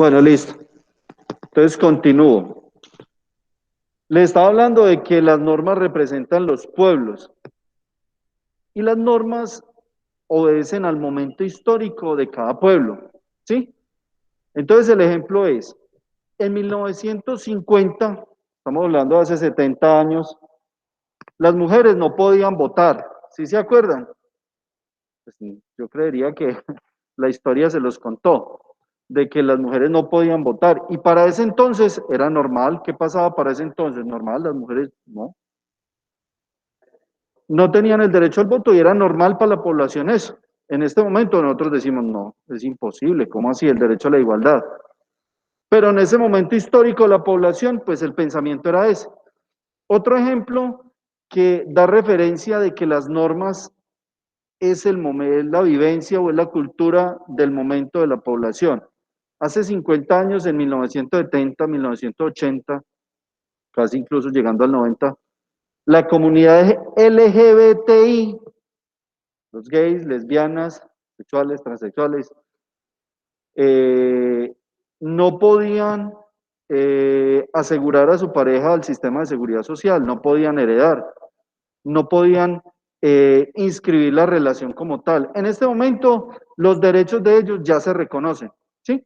Bueno, listo. Entonces continúo. Le estaba hablando de que las normas representan los pueblos y las normas obedecen al momento histórico de cada pueblo, ¿sí? Entonces el ejemplo es, en 1950, estamos hablando de hace 70 años, las mujeres no podían votar, ¿sí se acuerdan? Pues, yo creería que la historia se los contó, de que las mujeres no podían votar. Y para ese entonces era normal. ¿Qué pasaba para ese entonces? Normal, las mujeres no tenían el derecho al voto y era normal para la población eso. En este momento nosotros decimos, no, es imposible, ¿cómo así? El derecho a la igualdad. Pero en ese momento histórico de la población, pues el pensamiento era ese. Otro ejemplo que da referencia de que las normas es el momento, es la vivencia o es la cultura del momento de la población. Hace 50 años, en 1970, 1980, casi incluso llegando al 90, la comunidad LGBTI, los gays, lesbianas, sexuales, transexuales, eh, no podían asegurar a su pareja al sistema de seguridad social, no podían heredar, no podían inscribir la relación como tal. En este momento, los derechos de ellos ya se reconocen, ¿sí?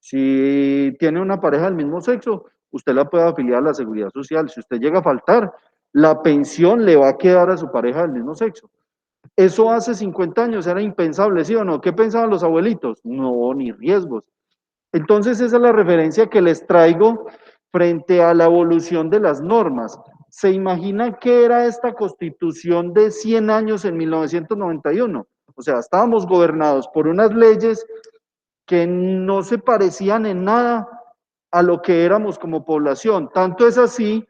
Si tiene una pareja del mismo sexo, usted la puede afiliar a la seguridad social. Si usted llega a faltar, la pensión le va a quedar a su pareja del mismo sexo. Eso hace 50 años era impensable, ¿sí o no? ¿Qué pensaban los abuelitos? No, ni riesgos. Entonces esa es la referencia que les traigo frente a la evolución de las normas. ¿Se imagina qué era esta constitución de 100 años en 1991? O sea, estábamos gobernados por unas leyes que no se parecían en nada a lo que éramos como población. Tanto es así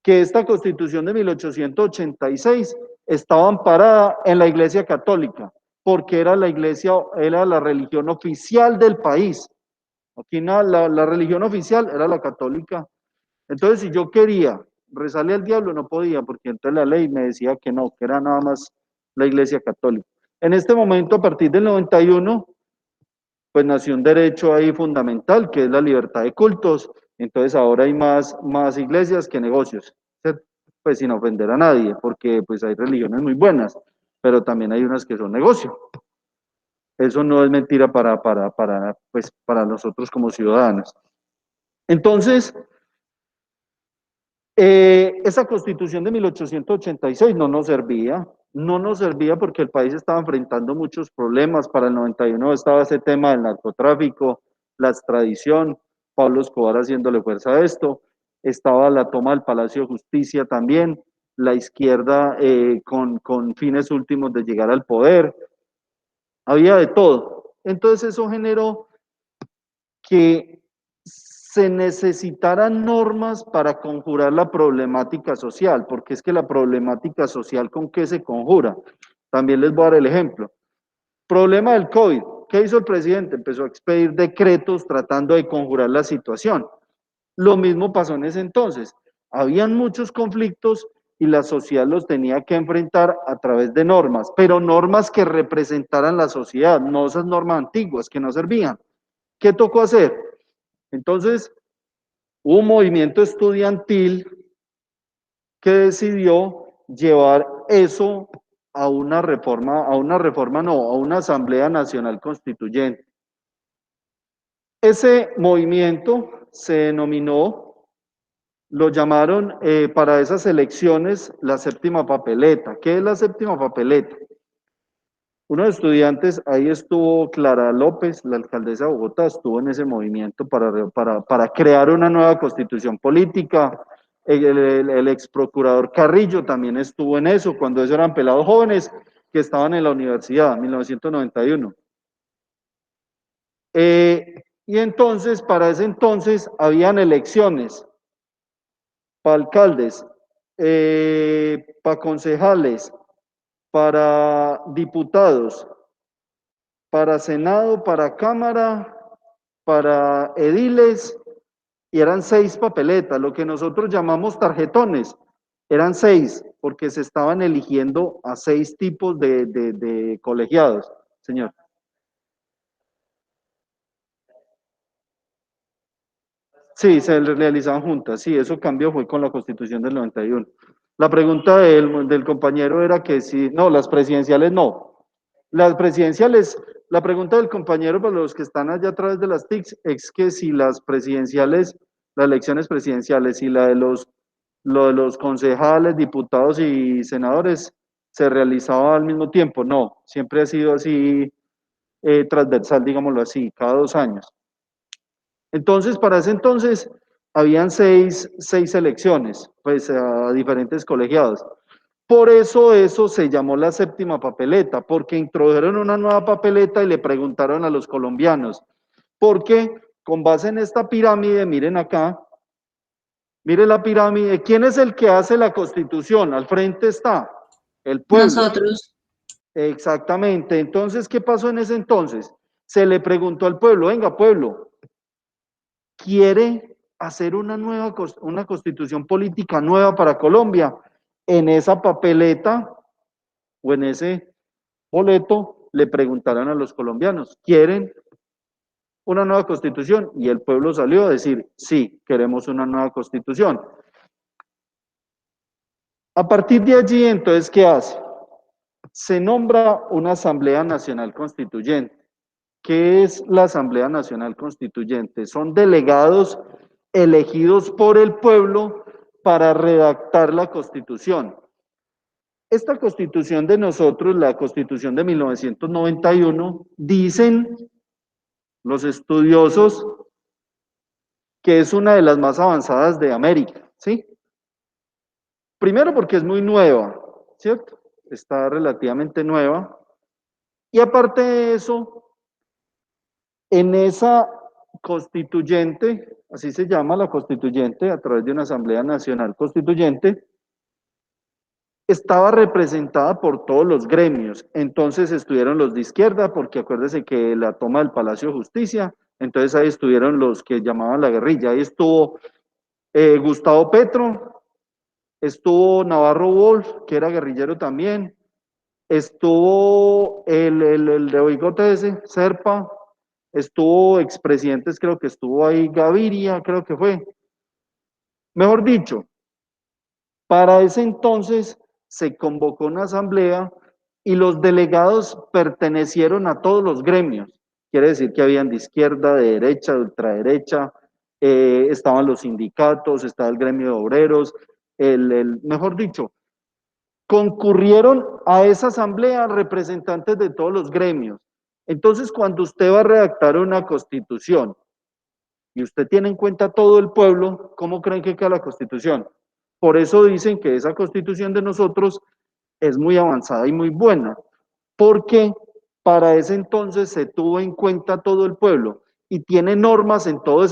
que esta constitución de 1886 estaba amparada en la Iglesia Católica, porque era la iglesia, era la religión oficial del país. Aquí la religión oficial era la católica. Entonces, si yo quería rezarle al diablo, no podía, porque entonces la ley me decía que no, que era nada más la iglesia católica. En este momento, a partir del 91, pues nació un derecho ahí fundamental, que es la libertad de cultos. Entonces ahora hay más iglesias que negocios, pues sin ofender a nadie, porque pues hay religiones muy buenas, pero también hay unas que son negocio. Eso no es mentira pues, para nosotros como ciudadanos. Entonces, esa constitución de 1886 no nos servía porque el país estaba enfrentando muchos problemas. Para el 91 estaba ese tema del narcotráfico, la extradición, Pablo Escobar haciéndole fuerza a esto, estaba la toma del Palacio de Justicia también, la izquierda con fines últimos de llegar al poder, había de todo. Entonces eso generó que se necesitaran normas para conjurar la problemática social, porque es que la problemática social, ¿con qué se conjura? También les voy a dar el ejemplo. Problema del COVID. ¿Qué hizo el presidente? Empezó a expedir decretos tratando de conjurar la situación. Lo mismo pasó en ese entonces. Habían muchos conflictos y la sociedad los tenía que enfrentar a través de normas, pero normas que representaran la sociedad, no esas normas antiguas que no servían. ¿Qué tocó hacer? Entonces, hubo un movimiento estudiantil que decidió llevar eso a una Asamblea Nacional Constituyente. Ese movimiento se denominó, lo llamaron para esas elecciones la séptima papeleta. ¿Qué es la séptima papeleta? Unos estudiantes, ahí estuvo Clara López, la alcaldesa de Bogotá, estuvo en ese movimiento para crear una nueva constitución política. El ex procurador Carrillo también estuvo en eso, cuando ellos eran pelados jóvenes que estaban en la universidad, en 1991. Y entonces, para ese entonces, habían elecciones para alcaldes, para concejales, para diputados, para Senado, para Cámara, para ediles, y eran 6 papeletas, lo que nosotros llamamos tarjetones, eran 6, porque se estaban eligiendo a 6 tipos de colegiados, señor. Sí, se realizaban juntas, sí, eso cambió fue con la Constitución del 91. La pregunta del compañero era que si, no, las presidenciales no. Las presidenciales, la pregunta del compañero para los que están allá a través de las TICs es que si las presidenciales, las elecciones presidenciales y lo de los concejales, diputados y senadores se realizaba al mismo tiempo. No, siempre ha sido así transversal, digámoslo así, cada 2 años. Entonces, para ese entonces, habían seis elecciones, pues a diferentes colegiados. Por eso se llamó la séptima papeleta, porque introdujeron una nueva papeleta y le preguntaron a los colombianos, porque con base en esta pirámide, miren acá, miren la pirámide, ¿quién es el que hace la constitución? Al frente está el pueblo. Nosotros, Exactamente. Entonces, ¿qué pasó en ese entonces? Se le preguntó al pueblo, venga pueblo, quiere hacer una constitución política nueva para Colombia. En esa papeleta o en ese boleto le preguntaron a los colombianos, ¿quieren una nueva constitución? Y el pueblo salió a decir, sí, queremos una nueva constitución. A partir de allí, entonces, ¿qué hace? Se nombra una Asamblea Nacional Constituyente. ¿Qué es la Asamblea Nacional Constituyente? Son delegados elegidos por el pueblo para redactar la Constitución. Esta Constitución de nosotros, la Constitución de 1991, dicen los estudiosos que es una de las más avanzadas de América, ¿sí? Primero porque es muy nueva, ¿cierto? Está relativamente nueva. Y aparte de eso, en esa constituyente, así se llama la constituyente, a través de una Asamblea Nacional Constituyente, estaba representada por todos los gremios. Entonces estuvieron los de izquierda, porque acuérdese que la toma del Palacio de Justicia, entonces ahí estuvieron los que llamaban la guerrilla. Ahí estuvo Gustavo Petro, estuvo Navarro Wolf, que era guerrillero también, estuvo el de Bigote ese, Serpa, estuvo expresidentes, creo que estuvo ahí Gaviria, creo que fue. Mejor dicho, para ese entonces se convocó una asamblea y los delegados pertenecieron a todos los gremios. Quiere decir que habían de izquierda, de derecha, de ultraderecha, estaban los sindicatos, estaba el gremio de obreros, mejor dicho, concurrieron a esa asamblea representantes de todos los gremios. Entonces, cuando usted va a redactar una constitución y usted tiene en cuenta todo el pueblo, ¿cómo creen que queda la constitución? Por eso dicen que esa constitución de nosotros es muy avanzada y muy buena, porque para ese entonces se tuvo en cuenta todo el pueblo y tiene normas en todo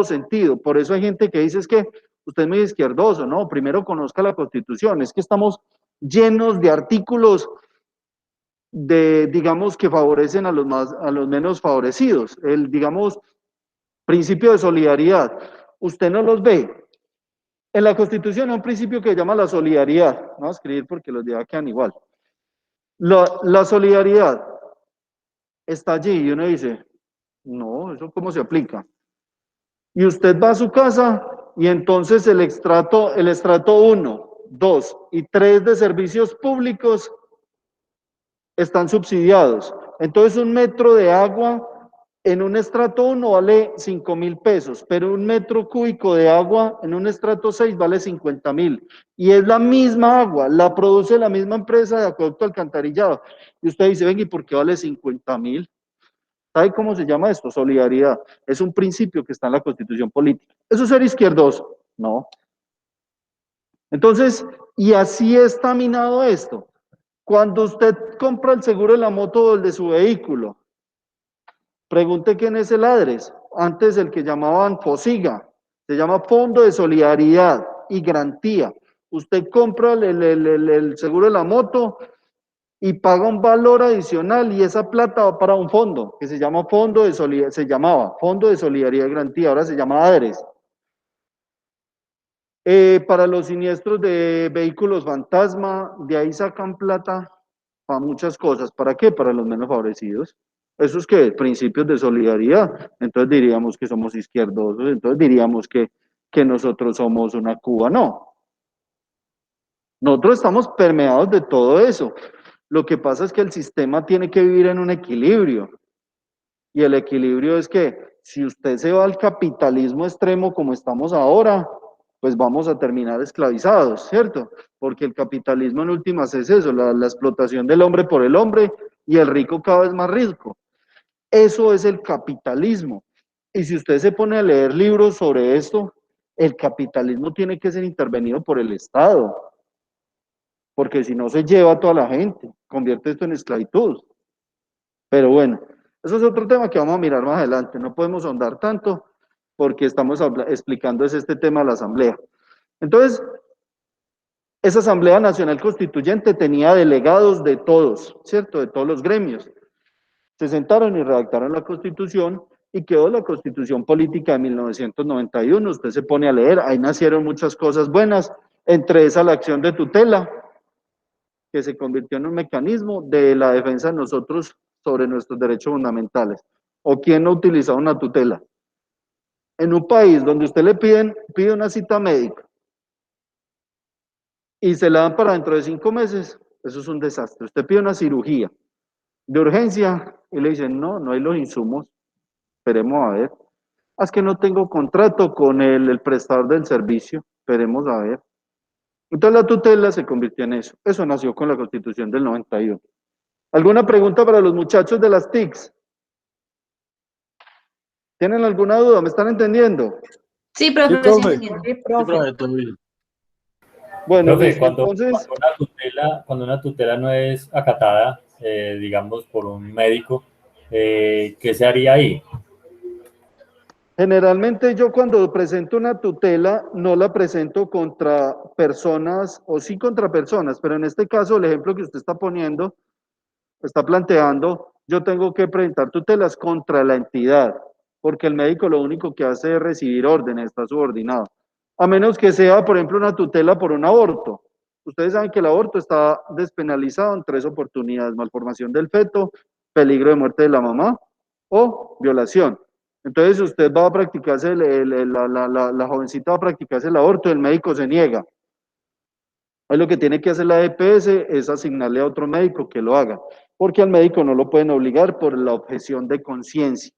sentido. Por eso hay gente que dice es que usted es muy izquierdoso, ¿no? Primero conozca la constitución, es que estamos llenos de artículos digamos, que favorecen a los menos favorecidos. El, digamos, principio de solidaridad. Usted no los ve. En la Constitución hay un principio que se llama la solidaridad. Vamos a escribir porque los de acá quedan igual. La solidaridad está allí y uno dice, no, ¿eso cómo se aplica? Y usted va a su casa y entonces el estrato 1, 2 y 3 de servicios públicos están subsidiados. Entonces un metro de agua en un estrato 1 vale 5.000 pesos, pero un metro cúbico de agua en un estrato 6 vale 50.000. Y es la misma agua, la produce la misma empresa de acueducto alcantarillado. Y usted dice, venga, ¿y por qué vale 50.000? ¿Sabe cómo se llama esto? Solidaridad. Es un principio que está en la Constitución política. ¿Eso es ser izquierdoso? No. Entonces, y así está minado esto. Cuando usted compra el seguro de la moto o el de su vehículo, pregunte quién es el ADRES. Antes el que llamaban FOSIGA, se llama Fondo de Solidaridad y Garantía. Usted compra el seguro de la moto y paga un valor adicional y esa plata va para un fondo que se llama Fondo de Solidaridad, se llamaba Fondo de Solidaridad y Garantía, ahora se llama ADRES. Para los siniestros de vehículos fantasma, de ahí sacan plata para muchas cosas. ¿Para qué? Para los menos favorecidos. ¿Eso es qué? Principios de solidaridad. Entonces diríamos que somos izquierdosos, entonces diríamos que nosotros somos una Cuba. No, nosotros estamos permeados de todo eso. Lo que pasa es que el sistema tiene que vivir en un equilibrio. Y el equilibrio es que si usted se va al capitalismo extremo como estamos ahora, pues vamos a terminar esclavizados, ¿cierto? Porque el capitalismo en últimas es eso, la explotación del hombre por el hombre y el rico cada vez más rico. Eso es el capitalismo. Y si usted se pone a leer libros sobre esto, el capitalismo tiene que ser intervenido por el Estado, porque si no se lleva a toda la gente, convierte esto en esclavitud. Pero bueno, eso es otro tema que vamos a mirar más adelante. No podemos ahondar tanto porque estamos explicando este tema de la Asamblea. Entonces, esa Asamblea Nacional Constituyente tenía delegados de todos, ¿cierto? De todos los gremios. Se sentaron y redactaron la Constitución y quedó la Constitución Política de 1991. Usted se pone a leer, ahí nacieron muchas cosas buenas, entre esa la acción de tutela, que se convirtió en un mecanismo de la defensa de nosotros sobre nuestros derechos fundamentales. ¿O quién no utiliza una tutela? En un país donde usted pide una cita médica y se la dan para dentro de 5 meses, eso es un desastre. Usted pide una cirugía de urgencia y le dicen, no, no hay los insumos, esperemos a ver. Es que no tengo contrato con el prestador del servicio, esperemos a ver. Entonces la tutela se convirtió en eso. Eso nació con la Constitución del 91. ¿Alguna pregunta para los muchachos de las TICs? ¿Tienen alguna duda? ¿Me están entendiendo? Sí, Sí, profe, sí profe. entendiendo. Sí, Sí, profe. profe, todo bien. Bueno, Profe, listo. Entonces, cuando una tutela no es acatada, digamos, por un médico, ¿qué se haría ahí? generalmente yo cuando presento una tutela no la presento contra personas o sí contra personas, pero en este caso el ejemplo que usted está poniendo, está planteando, yo tengo que presentar tutelas contra la entidad, porque el médico lo único que hace es recibir órdenes, está subordinado. A menos que sea, por ejemplo, una tutela por un aborto. Ustedes saben que el aborto está despenalizado en 3 oportunidades: malformación del feto, peligro de muerte de la mamá o violación. Entonces usted va a practicarse, la jovencita va a practicarse el aborto, el médico se niega. Ahí lo que tiene que hacer la EPS es asignarle a otro médico que lo haga, porque al médico no lo pueden obligar por la objeción de conciencia.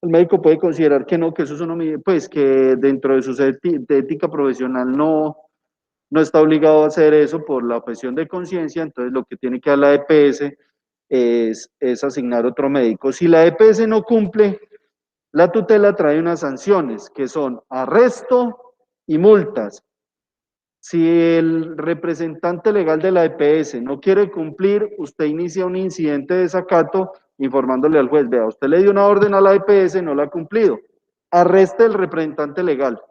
El médico puede considerar que no, que eso es uno, pues que dentro de su de ética profesional no está obligado a hacer eso por la objeción de conciencia, entonces lo que tiene que hacer la EPS es asignar otro médico. Si la EPS no cumple, la tutela trae unas sanciones que son arresto y multas. Si el representante legal de la EPS no quiere cumplir, usted inicia un incidente de desacato informándole al juez, vea, usted le dio una orden a la EPS, no la ha cumplido, arreste al representante legal.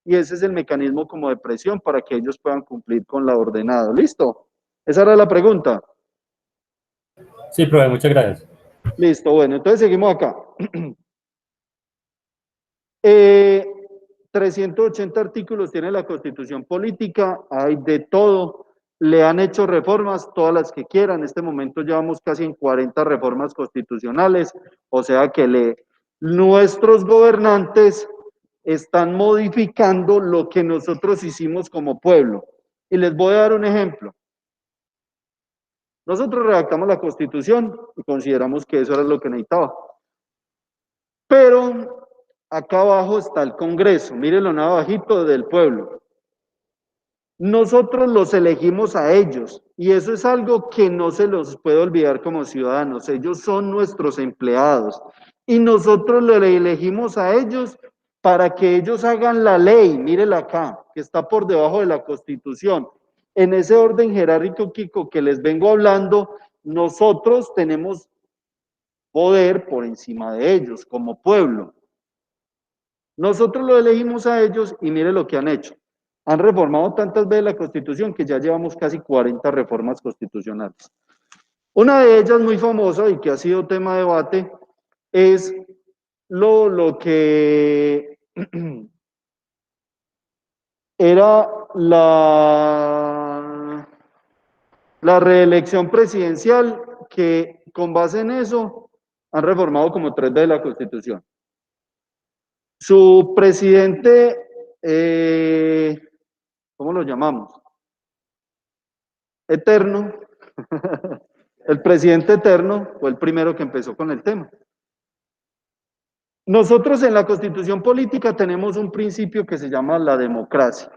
Y ese es el mecanismo como de presión para que ellos puedan cumplir con la ordenada. ¿Listo? Esa era la pregunta. Sí, profe, muchas gracias. Listo, bueno, entonces seguimos acá. 380 artículos tiene la Constitución Política, hay de todo, le han hecho reformas, todas las que quieran, en este momento llevamos casi en 40 reformas constitucionales, o sea que nuestros gobernantes están modificando lo que nosotros hicimos como pueblo. Y les voy a dar un ejemplo. Nosotros redactamos la Constitución y consideramos que eso era lo que necesitaba. Pero acá abajo está el Congreso, mírenlo nada bajito del pueblo. Nosotros los elegimos a ellos y eso es algo que no se los puede olvidar como ciudadanos. Ellos son nuestros empleados y nosotros los elegimos a ellos para que ellos hagan la ley, mírenla acá, que está por debajo de la Constitución. En ese orden jerárquico, Kiko, que les vengo hablando, nosotros tenemos poder por encima de ellos como pueblo. Nosotros lo elegimos a ellos y mire lo que han hecho. Han reformado tantas veces la Constitución que ya llevamos casi 40 reformas constitucionales. Una de ellas muy famosa y que ha sido tema de debate es lo que era la reelección presidencial que con base en eso han reformado como 3 veces la Constitución. Su presidente, ¿cómo lo llamamos? Eterno. El presidente eterno fue el primero que empezó con el tema. Nosotros en la Constitución política tenemos un principio que se llama la democracia.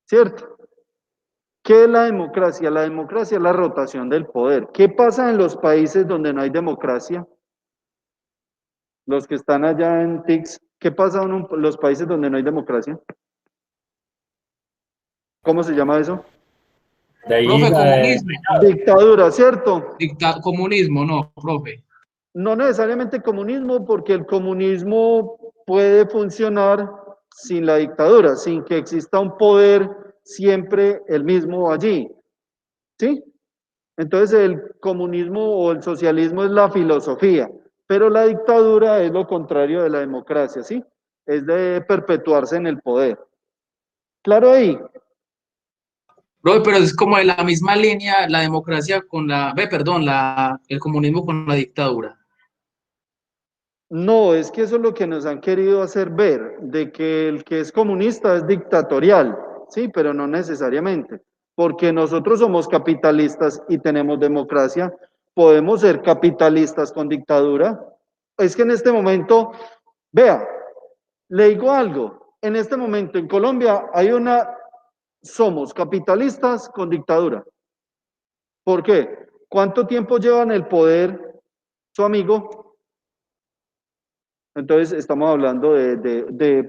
¿Cierto? ¿Qué es la democracia? La democracia es la rotación del poder. ¿Qué pasa en los países donde no hay democracia? Los que están allá en TICS, ¿qué pasa en los países donde no hay democracia? ¿Cómo se llama eso? De ahí, Profe, comunismo. Dictadura, ¿cierto? Comunismo, no, profe. No necesariamente comunismo, porque el comunismo puede funcionar sin la dictadura, sin que exista un poder siempre el mismo allí. ¿Sí? Entonces el comunismo o el socialismo es la filosofía, pero la dictadura es lo contrario de la democracia, ¿sí? Es de perpetuarse en el poder. ¿Claro ahí? Profe, pero es como de la misma línea la democracia con el comunismo con la dictadura. No, es que eso es lo que nos han querido hacer ver, de que el que es comunista es dictatorial, sí, pero no necesariamente, porque nosotros somos capitalistas y tenemos democracia, podemos ser capitalistas con dictadura. Es que en este momento, vea, le digo algo, en este momento en Colombia somos capitalistas con dictadura. ¿Por qué? ¿Cuánto tiempo lleva en el poder su amigo? Entonces estamos hablando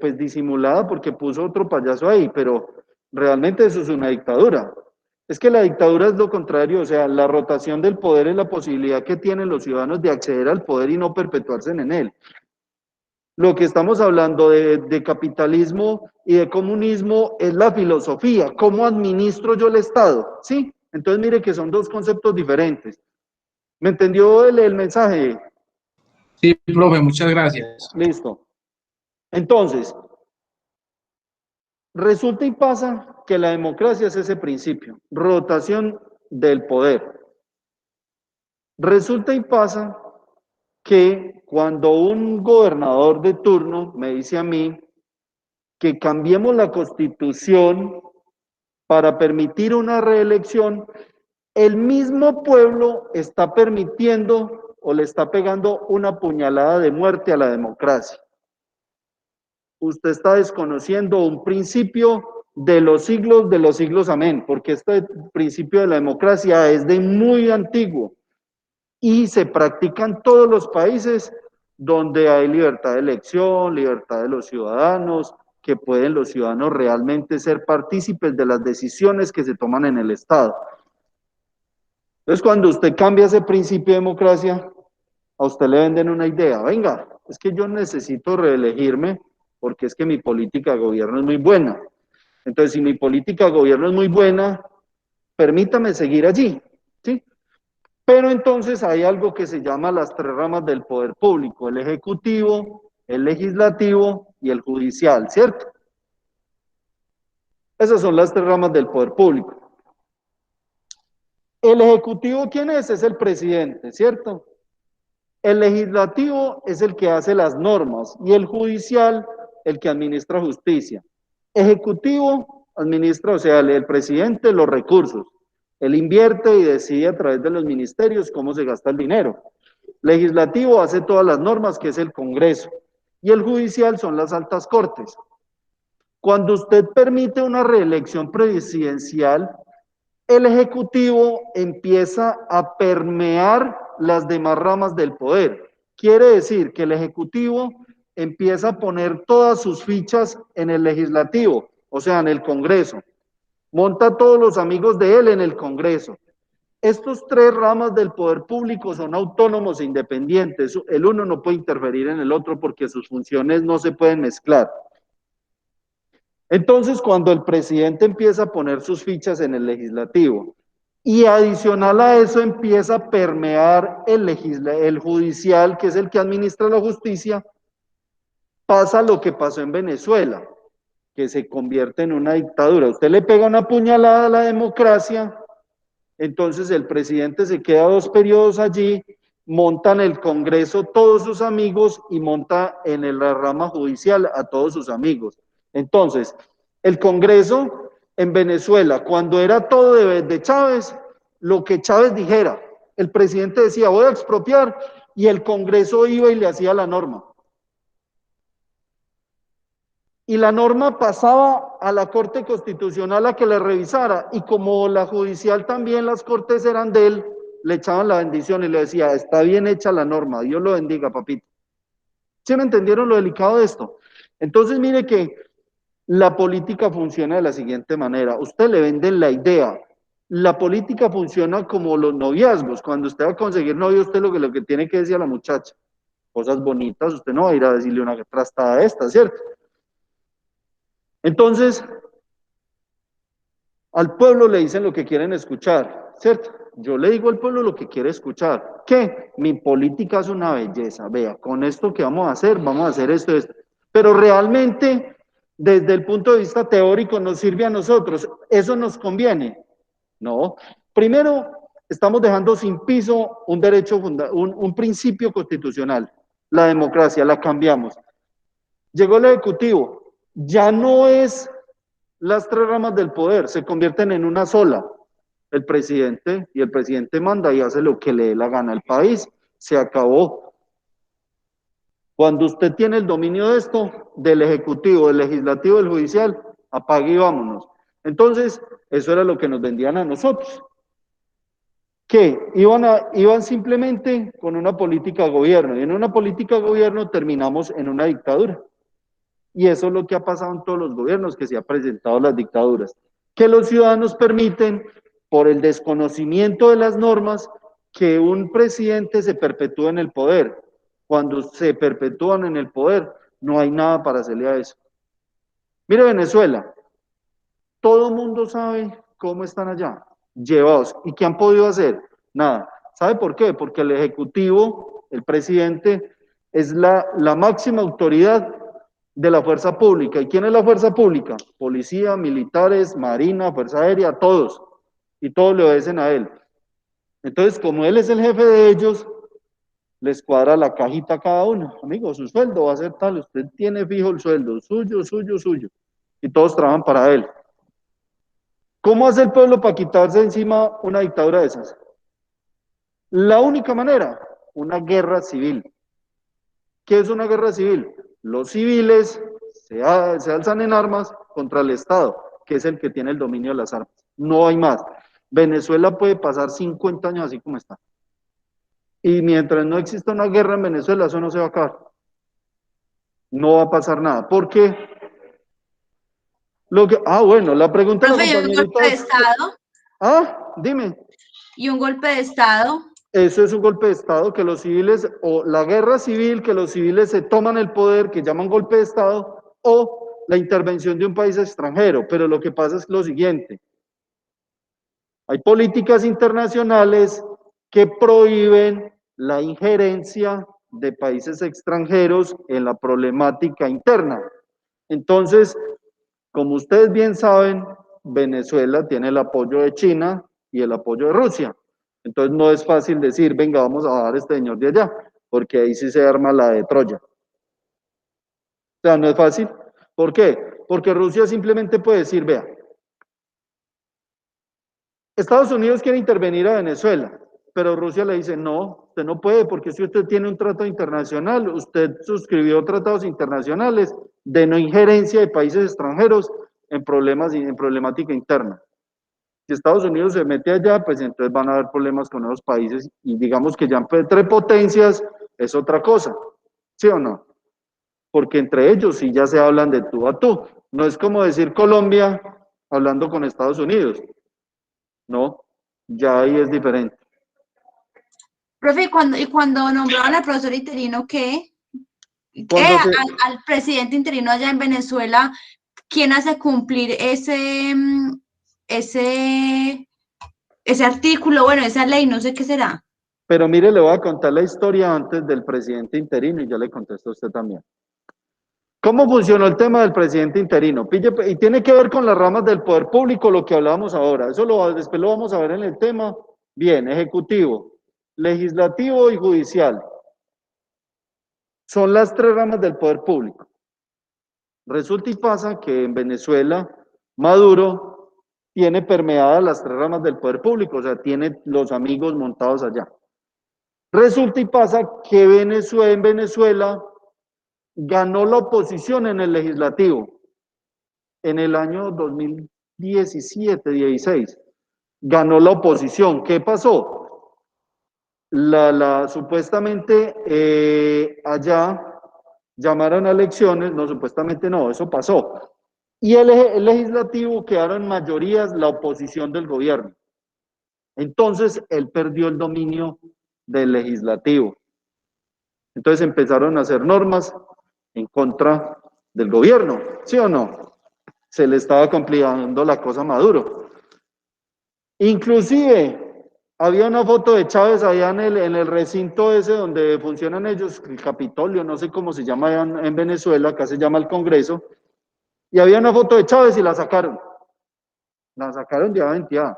pues disimulada porque puso otro payaso ahí, pero realmente eso es una dictadura. Es que la dictadura es lo contrario, o sea, la rotación del poder es la posibilidad que tienen los ciudadanos de acceder al poder y no perpetuarse en él. Lo que estamos hablando de capitalismo y de comunismo es la filosofía, ¿cómo administro yo el Estado? ¿Sí? Entonces mire que son dos conceptos diferentes. ¿Me entendió el mensaje? Sí, profe, muchas gracias. Listo. Entonces, resulta y pasa que la democracia es ese principio, rotación del poder. Resulta y pasa que cuando un gobernador de turno me dice a mí que cambiemos la constitución para permitir una reelección, el mismo pueblo está permitiendo o le está pegando una puñalada de muerte a la democracia. Usted está desconociendo un principio de los siglos, amén, porque este principio de la democracia es de muy antiguo y se practica en todos los países donde hay libertad de elección, libertad de los ciudadanos, que pueden los ciudadanos realmente ser partícipes de las decisiones que se toman en el Estado. Entonces, cuando usted cambia ese principio de democracia, a usted le venden una idea, venga, es que yo necesito reelegirme porque es que mi política de gobierno es muy buena. Entonces, si mi política de gobierno es muy buena, permítame seguir allí, ¿sí? Pero entonces hay algo que se llama las 3 ramas del poder público, el ejecutivo, el legislativo y el judicial, ¿cierto? Esas son las 3 ramas del poder público. El ejecutivo, ¿quién es? Es el presidente, ¿cierto? El legislativo es el que hace las normas y el judicial el que administra justicia. Ejecutivo administra, o sea, el presidente los recursos. Él invierte y decide a través de los ministerios cómo se gasta el dinero. Legislativo hace todas las normas, que es el Congreso. Y el judicial son las altas cortes. Cuando usted permite una reelección presidencial, el Ejecutivo empieza a permear las demás ramas del poder. Quiere decir que el Ejecutivo empieza a poner todas sus fichas en el Legislativo, o sea, en el Congreso. Monta a todos los amigos de él en el Congreso. Estos 3 ramas del poder público son autónomos e independientes. El uno no puede interferir en el otro porque sus funciones no se pueden mezclar. Entonces, cuando el presidente empieza a poner sus fichas en el legislativo y adicional a eso empieza a permear el judicial, que es el que administra la justicia, pasa lo que pasó en Venezuela, que se convierte en una dictadura. Usted le pega una puñalada a la democracia Entonces el presidente se queda 2 periodos allí, montan el Congreso todos sus amigos y monta en la rama judicial a todos sus amigos. Entonces, el Congreso en Venezuela, cuando era todo de Chávez, lo que Chávez dijera, el presidente decía, voy a expropiar, y el Congreso iba y le hacía la norma. Y la norma pasaba a la Corte Constitucional a que la revisara, y como la judicial también, las cortes eran de él, le echaban la bendición y le decía, está bien hecha la norma, Dios lo bendiga, papito. ¿Sí me entendieron lo delicado de esto? Entonces, mire que la política funciona de la siguiente manera. Usted le venden la idea. La política funciona como los noviazgos. Cuando usted va a conseguir novio, usted lo que tiene que decir a la muchacha, cosas bonitas, usted no va a ir a decirle una trastada a esta, ¿cierto? Entonces, al pueblo le dicen lo que quieren escuchar, ¿cierto? Yo le digo al pueblo lo que quiere escuchar. ¿Qué? Mi política es una belleza. Vea, con esto que vamos a hacer esto, esto. Pero realmente, desde el punto de vista teórico, nos sirve a nosotros. ¿Eso nos conviene? No. Primero, estamos dejando sin piso un derecho, un principio constitucional. La democracia, la cambiamos. Llegó el Ejecutivo. Ya no es las 3 ramas del poder, se convierten en una sola. El presidente manda y hace lo que le dé la gana al país. Se acabó. Cuando usted tiene el dominio de esto, del Ejecutivo, del Legislativo, del Judicial, apague y vámonos. Entonces, eso era lo que nos vendían a nosotros. Que iban simplemente con una política de gobierno, y en una política de gobierno terminamos en una dictadura. Y eso es lo que ha pasado en todos los gobiernos que se ha presentado las dictaduras, que los ciudadanos permiten, por el desconocimiento de las normas, que un presidente se perpetúe en el poder. Cuando se perpetúan en el poder, no hay nada para hacerle a eso. Mire Venezuela, todo el mundo sabe cómo están allá, llevados. ¿Y qué han podido hacer? Nada. ¿Sabe por qué? Porque el Ejecutivo, el presidente, es la máxima autoridad de la fuerza pública. ¿Y quién es la fuerza pública? Policía, militares, marina, fuerza aérea, todos. Y todos le obedecen a él. Entonces, como él es el jefe de ellos, les cuadra la cajita a cada uno. Amigo, su sueldo va a ser tal, usted tiene fijo el sueldo, suyo, suyo, suyo. Y todos trabajan para él. ¿Cómo hace el pueblo para quitarse encima una dictadura de esas? La única manera, una guerra civil. ¿Qué es una guerra civil? Los civiles se alzan en armas contra el Estado, que es el que tiene el dominio de las armas. No hay más. Venezuela puede pasar 50 años así como está. Y mientras no exista una guerra en Venezuela, eso no se va a acabar. No va a pasar nada. ¿Por qué? Bueno, la pregunta de la compañerita. ¿Y un golpe de Estado? Dime. ¿Y un golpe de Estado? Eso es un golpe de Estado, que los civiles, o la guerra civil, que los civiles se toman el poder, que llaman golpe de Estado, o la intervención de un país extranjero. Pero lo que pasa es lo siguiente. Hay políticas internacionales que prohíben la injerencia de países extranjeros en la problemática interna. Entonces, como ustedes bien saben, Venezuela tiene el apoyo de China y el apoyo de Rusia. Entonces no es fácil decir, venga, vamos a bajar a este señor de allá, porque ahí sí se arma la de Troya. O sea, no es fácil. ¿Por qué? Porque Rusia simplemente puede decir, vea, Estados Unidos quiere intervenir a Venezuela, pero Rusia le dice, no, usted no puede, porque si usted tiene un tratado internacional, usted suscribió tratados internacionales de no injerencia de países extranjeros en problemática interna. Si Estados Unidos se mete allá, pues entonces van a haber problemas con esos países, y digamos que ya entre potencias es otra cosa, ¿sí o no? Porque entre ellos sí ya se hablan de tú a tú. No es como decir Colombia hablando con Estados Unidos. No, ya ahí es diferente. Profe, ¿y cuando nombraron al profesor interino, qué? Al presidente interino allá en Venezuela, ¿quién hace cumplir ese artículo, bueno, esa ley, no sé qué será? Pero mire, le voy a contar la historia antes del presidente interino y ya le contesto a usted también. ¿Cómo funcionó el tema del presidente interino? Y tiene que ver con las ramas del poder público, lo que hablábamos ahora. Después lo vamos a ver en el tema. Bien, ejecutivo, legislativo y judicial. Son las tres ramas del poder público. Resulta y pasa que en Venezuela, Maduro tiene permeadas las tres ramas del poder público, o sea, tiene los amigos montados allá. Resulta y pasa que en Venezuela ganó la oposición en el legislativo en el año 2017-16. Ganó la oposición. ¿Qué pasó? Supuestamente allá llamaron a elecciones, no, supuestamente no, eso pasó. Y el legislativo quedaron mayorías la oposición del gobierno. Entonces, él perdió el dominio del legislativo. Entonces empezaron a hacer normas en contra del gobierno, ¿sí o no? Se le estaba complicando la cosa a Maduro. Inclusive, había una foto de Chávez allá en el recinto ese donde funcionan ellos, el Capitolio, no sé cómo se llama en Venezuela, acá se llama el Congreso, y había una foto de Chávez y la sacaron. La sacaron de identidad.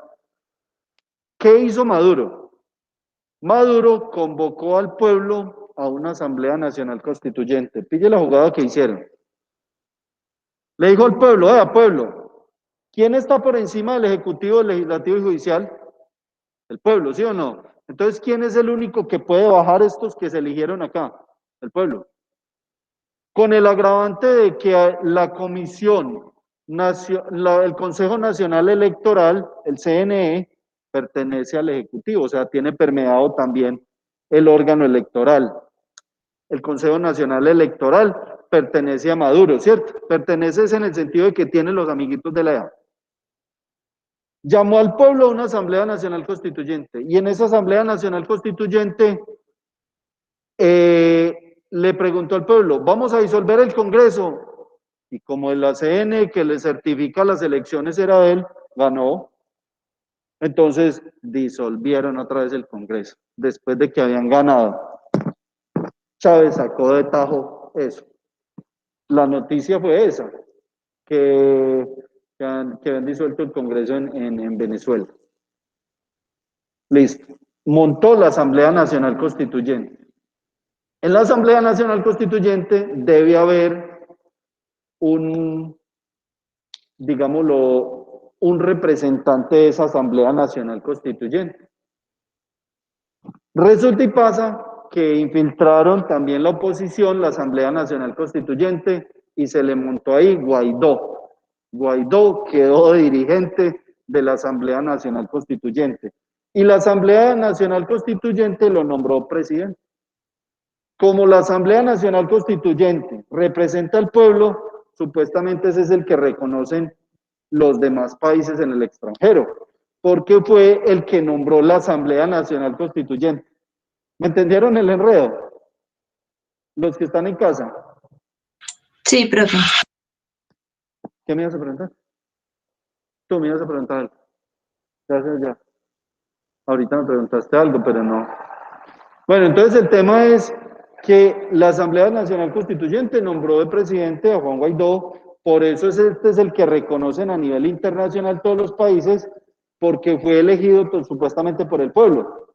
¿Qué hizo Maduro? Maduro convocó al pueblo a una Asamblea Nacional Constituyente. Pille la jugada que hicieron. Le dijo al pueblo, pueblo, ¿quién está por encima del Ejecutivo, del Legislativo y Judicial? El pueblo, ¿sí o no? Entonces, ¿quién es el único que puede bajar estos que se eligieron acá? El pueblo. Con el agravante de que la Comisión, el Consejo Nacional Electoral, el CNE, pertenece al Ejecutivo, o sea, tiene permeado también el órgano electoral. El Consejo Nacional Electoral pertenece a Maduro, ¿cierto? Pertenece en el sentido de que tiene los amiguitos de la EA. Llamó al pueblo a una Asamblea Nacional Constituyente y en esa Asamblea Nacional Constituyente le preguntó al pueblo, ¿vamos a disolver el Congreso? Y como el ACN que le certifica las elecciones era él, ganó. Entonces disolvieron otra vez el Congreso, después de que habían ganado. Chávez sacó de tajo eso. La noticia fue esa, que habían disuelto el Congreso en Venezuela. Listo. Montó la Asamblea Nacional Constituyente. En la Asamblea Nacional Constituyente debe haber digámoslo, un representante de esa Asamblea Nacional Constituyente. Resulta y pasa que infiltraron también la oposición, la Asamblea Nacional Constituyente, y se le montó ahí Guaidó. Guaidó quedó de dirigente de la Asamblea Nacional Constituyente. Y la Asamblea Nacional Constituyente lo nombró presidente. Como la Asamblea Nacional Constituyente representa al pueblo, supuestamente ese es el que reconocen los demás países en el extranjero, porque fue el que nombró la Asamblea Nacional Constituyente. ¿Me entendieron el enredo? Los que están en casa. Sí, profe. ¿Qué me ibas a preguntar? Tú me ibas a preguntar algo. Gracias ya. Ahorita me preguntaste algo, pero no. Bueno, entonces el tema es que la Asamblea Nacional Constituyente nombró de presidente a Juan Guaidó, por eso este es el que reconocen a nivel internacional todos los países, porque fue elegido supuestamente por el pueblo.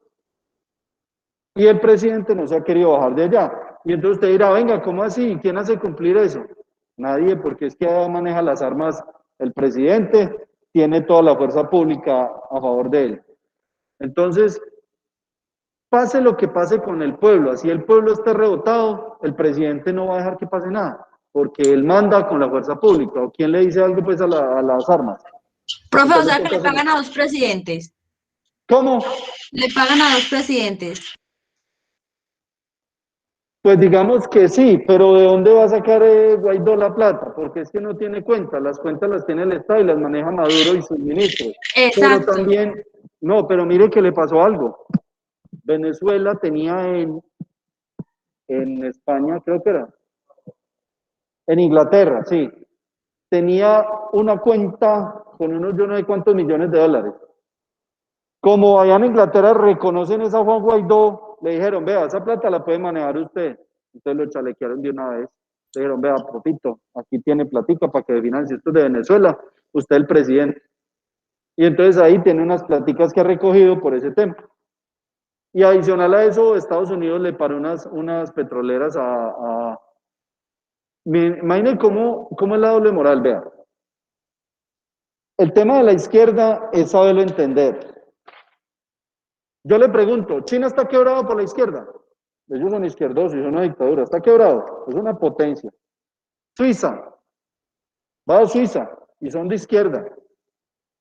Y el presidente no se ha querido bajar de allá. Y entonces usted dirá, venga, ¿cómo así? ¿Quién hace cumplir eso? Nadie, porque es que maneja las armas el presidente, tiene toda la fuerza pública a favor de él. Entonces, pase lo que pase con el pueblo, así el pueblo esté rebotado, el presidente no va a dejar que pase nada, porque él manda con la fuerza pública. ¿O quién le dice algo pues a las armas? Profe, o sea que le pagan a dos presidentes. ¿Cómo? Le pagan a dos presidentes. Pues digamos que sí, pero ¿de dónde va a sacar Guaidó la plata? Porque es que no tiene cuentas, las cuentas las tiene el Estado y las maneja Maduro y sus ministros. Exacto. Pero también, no, pero mire que le pasó algo. Venezuela tenía en España, creo que era, en Inglaterra, sí, tenía una cuenta con unos yo no sé cuántos millones de dólares. Como allá en Inglaterra reconocen esa Juan Guaidó, le dijeron, vea, esa plata la puede manejar usted. Entonces lo chalequearon de una vez. Le dijeron, vea, papito, aquí tiene platica para que financie esto de Venezuela, usted es el presidente. Y entonces ahí tiene unas platicas que ha recogido por ese tema. Y adicional a eso, Estados Unidos le paró unas petroleras Imaginen cómo es la doble moral, vea. El tema de la izquierda es saberlo entender. Yo le pregunto, ¿China está quebrado por la izquierda? Ellos son izquierdosos y son una dictadura. ¿Está quebrado? Es una potencia. Suiza. Va a Suiza y son de izquierda.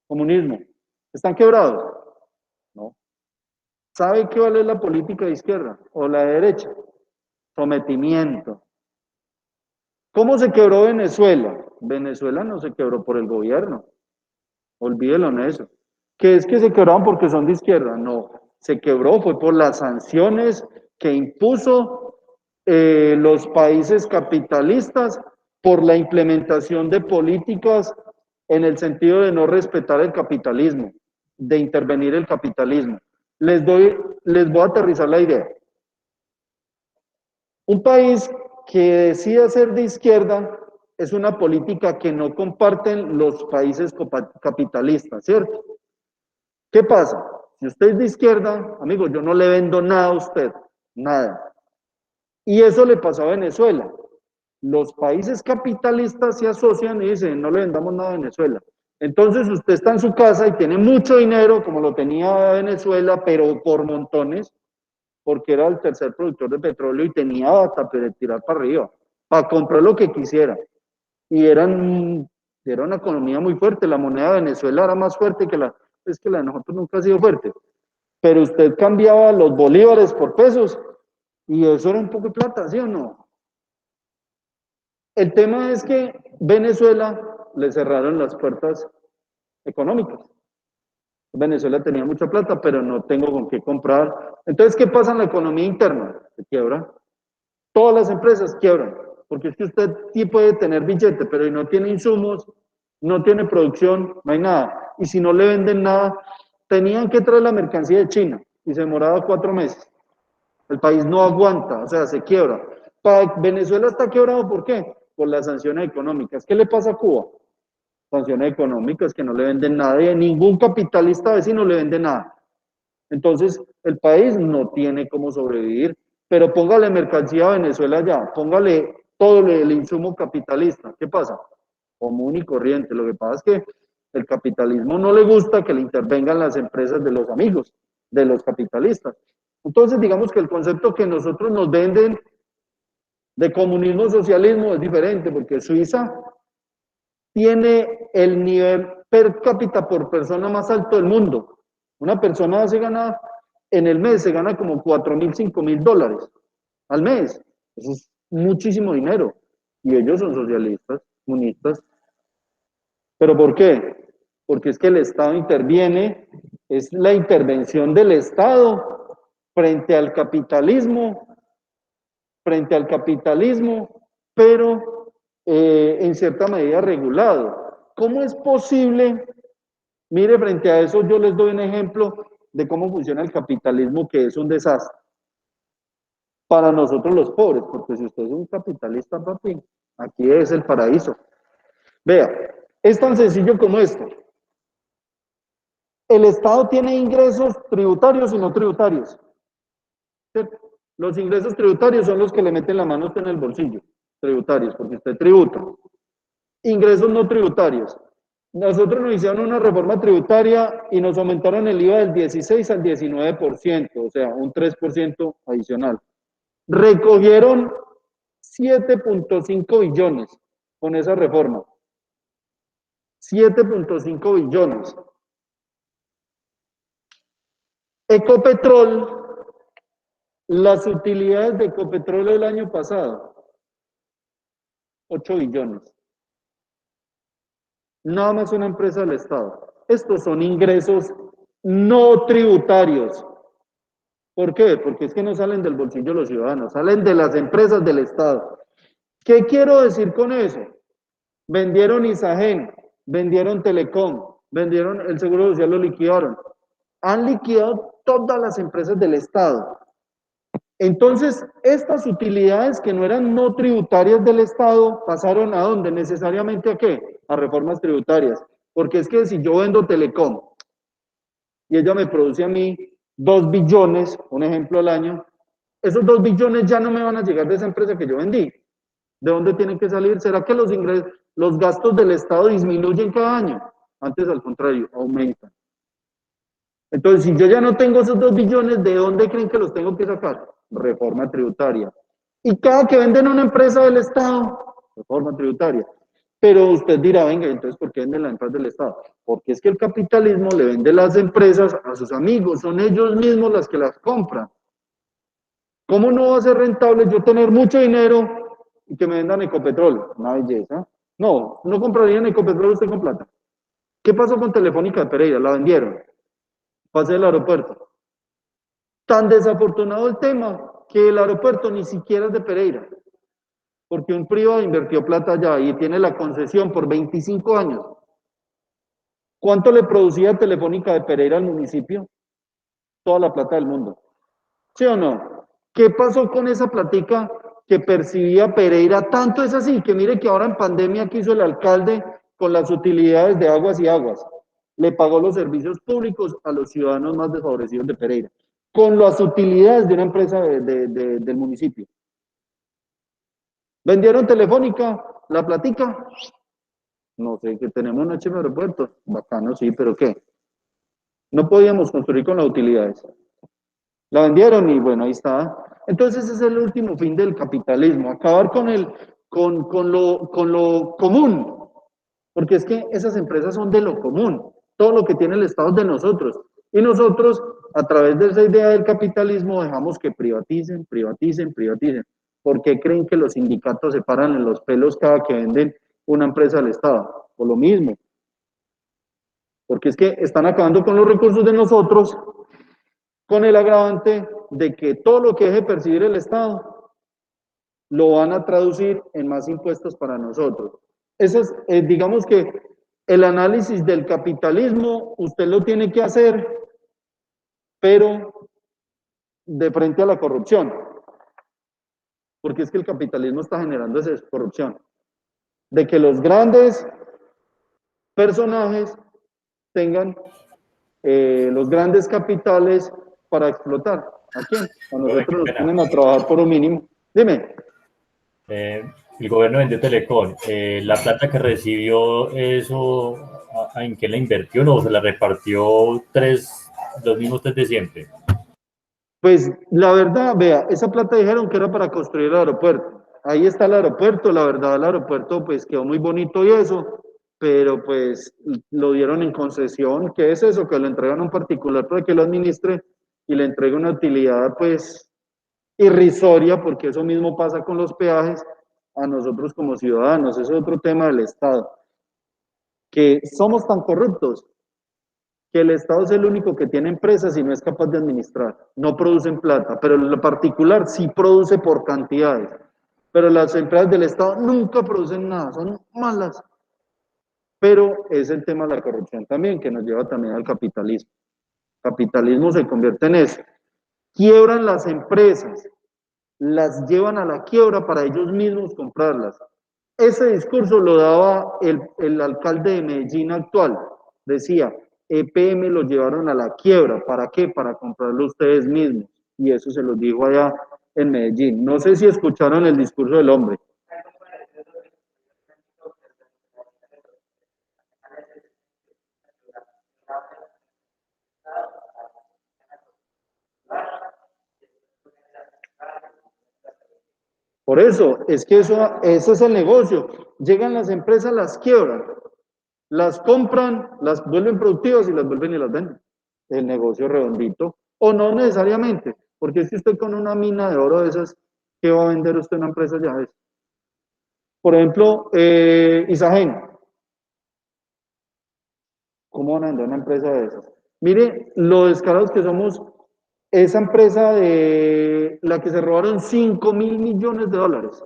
Comunismo. ¿Están quebrados? No. ¿Sabe qué vale la política de izquierda o la de derecha? Sometimiento. ¿Cómo se quebró Venezuela? Venezuela no se quebró por el gobierno. Olvídelo en eso. ¿Qué es que se quebraron porque son de izquierda? No. Se quebró fue por las sanciones que impuso los países capitalistas por la implementación de políticas en el sentido de no respetar el capitalismo, de intervenir el capitalismo. Les voy a aterrizar la idea. Un país que decida ser de izquierda es una política que no comparten los países capitalistas, ¿cierto? ¿Qué pasa? Si usted es de izquierda, amigo, yo no le vendo nada a usted, nada. Y eso le pasó a Venezuela. Los países capitalistas se asocian y dicen, no le vendamos nada a Venezuela. Entonces usted está en su casa y tiene mucho dinero, como lo tenía Venezuela, pero por montones, porque era el tercer productor de petróleo y tenía hasta para tirar para arriba, para comprar lo que quisiera. Y era una economía muy fuerte, la moneda de Venezuela era más fuerte que la de nosotros nunca ha sido fuerte. Pero usted cambiaba los bolívares por pesos y eso era un poco de plata, ¿sí o no? El tema es que Venezuela le cerraron las puertas económicas. Venezuela tenía mucha plata, pero no tengo con qué comprar. Entonces, ¿qué pasa en la economía interna? Se quiebra. Todas las empresas quiebran, porque es que usted sí puede tener billete, pero si no tiene insumos, no tiene producción, no hay nada. Y si no le venden nada, tenían que traer la mercancía de China y se demoraba 4 meses. El país no aguanta, o sea, se quiebra. Venezuela está quebrado, ¿por qué? Por las sanciones económicas. ¿Qué le pasa a Cuba? Sanciones económicas que no le venden nada y a ningún capitalista vecino le vende nada. Entonces, el país no tiene cómo sobrevivir, pero póngale mercancía a Venezuela ya, póngale todo el insumo capitalista. ¿Qué pasa? Común y corriente. Lo que pasa es que el capitalismo no le gusta que le intervengan las empresas de los amigos, de los capitalistas. Entonces, digamos que el concepto que nosotros nos venden de comunismo socialismo es diferente, porque Suiza tiene el nivel per cápita por persona más alto del mundo. Una persona se gana, en el mes se gana como $4,000, $5,000 al mes. Eso es muchísimo dinero. Y ellos son socialistas, comunistas. ¿Pero por qué? Porque es que el Estado interviene, es la intervención del Estado frente al capitalismo, pero en cierta medida regulado. ¿Cómo es posible? Mire, frente a eso yo les doy un ejemplo de cómo funciona el capitalismo, que es un desastre para nosotros los pobres, porque si usted es un capitalista, papi, aquí es el paraíso. Vea, es tan sencillo como esto. El Estado tiene ingresos tributarios y no tributarios. ¿Cierto? Los ingresos tributarios son los que le meten la mano a usted en el bolsillo, tributarios, porque usted tributa. Ingresos no tributarios. Nosotros nos hicieron una reforma tributaria y nos aumentaron el IVA del 16 al 19%, o sea, un 3% adicional. Recogieron 7.5 billones con esa reforma. 7.5 billones. Ecopetrol, las utilidades de Ecopetrol el año pasado, 8 billones. Nada más una empresa del Estado. Estos son ingresos no tributarios. ¿Por qué? Porque es que no salen del bolsillo de los ciudadanos, salen de las empresas del Estado. ¿Qué quiero decir con eso? Vendieron Isagen, vendieron Telecom, vendieron el Seguro Social, lo liquidaron. Han liquidado todas las empresas del Estado. Entonces, estas utilidades que no eran no tributarias del Estado pasaron ¿a dónde? Necesariamente ¿a qué? A reformas tributarias. Porque es que si yo vendo Telecom y ella me produce a mí 2 billones, un ejemplo al año, esos 2 billones ya no me van a llegar de esa empresa que yo vendí. ¿De dónde tienen que salir? ¿Será que los ingresos, los gastos del Estado disminuyen cada año? Antes, al contrario, aumentan. Entonces, si yo ya no tengo esos 2 billones, ¿de dónde creen que los tengo que sacar? Reforma tributaria. Y cada que venden una empresa del Estado, reforma tributaria. Pero usted dirá, venga, entonces, ¿por qué venden la empresa del Estado? Porque es que el capitalismo le vende las empresas a sus amigos, son ellos mismos las que las compran. ¿Cómo no va a ser rentable yo tener mucho dinero y que me vendan Ecopetrol? Una belleza. No, no comprarían Ecopetrol usted con plata. ¿Qué pasó con Telefónica de Pereira? La vendieron. Pase del aeropuerto. Tan desafortunado el tema que el aeropuerto ni siquiera es de Pereira, porque un privado invirtió plata allá y tiene la concesión por 25 años. ¿Cuánto le producía Telefónica de Pereira al municipio? Toda la plata del mundo. ¿Sí o no? ¿Qué pasó con esa platica que percibía Pereira? Tanto es así que mire que ahora en pandemia que hizo el alcalde con las utilidades de Aguas y Aguas. Le pagó los servicios públicos a los ciudadanos más desfavorecidos de Pereira, con las utilidades de una empresa del municipio. ¿Vendieron Telefónica? ¿La platica? No sé, que tenemos un HM aeropuerto. Bacano, sí, pero ¿qué? No podíamos construir con las utilidades. La vendieron y bueno, ahí está. Entonces ese es el último fin del capitalismo, acabar con lo común, porque es que esas empresas son de lo común, todo lo que tiene el Estado es de nosotros, y nosotros a través de esa idea del capitalismo dejamos que privaticen, privaticen, privaticen. ¿Por qué creen que los sindicatos se paran en los pelos cada que venden una empresa al Estado? Por lo mismo, porque es que están acabando con los recursos de nosotros, con el agravante de que todo lo que deje percibir el Estado lo van a traducir en más impuestos para nosotros. Eso es, digamos que el análisis del capitalismo usted lo tiene que hacer, pero de frente a la corrupción, porque es que el capitalismo está generando esa corrupción, de que los grandes personajes tengan los grandes capitales para explotar. ¿A quién? A nosotros nos ponen a trabajar por un mínimo. Dime. El gobierno vendió Telecom. La plata que recibió, eso, ¿en qué la invirtió? ¿No? ¿Se la repartió los mismos 3 de siempre? Pues la verdad, vea, esa plata dijeron que era para construir el aeropuerto. Ahí está el aeropuerto, la verdad, el aeropuerto pues quedó muy bonito y eso, pero pues lo dieron en concesión. ¿Qué es eso? Que lo entregan a un particular para que lo administre y le entregue una utilidad pues irrisoria, porque eso mismo pasa con los peajes a nosotros como ciudadanos. Ese es otro tema del Estado, que somos tan corruptos que el Estado es el único que tiene empresas y no es capaz de administrar. No producen plata, pero en lo particular sí produce por cantidades. Pero las empresas del Estado nunca producen nada, son malas. Pero es el tema de la corrupción también, que nos lleva también al capitalismo. El capitalismo se convierte en eso. Quiebran las empresas, las llevan a la quiebra para ellos mismos comprarlas. Ese discurso lo daba el alcalde de Medellín actual. Decía, EPM lo llevaron a la quiebra. ¿Para qué? Para comprarlo ustedes mismos. Y eso se los dijo allá en Medellín. No sé si escucharon el discurso del hombre. Por eso, es que eso es el negocio. Llegan las empresas, las quiebran, las compran, las vuelven productivas y las vuelven y las venden. El negocio redondito. O no necesariamente, porque es que usted con una mina de oro de esas, ¿qué va a vender usted una empresa ya de eso? Por ejemplo, Isagen. ¿Cómo van a vender una empresa de esas? Mire lo descarados que somos. Esa empresa de la que se robaron 5.000 millones de dólares.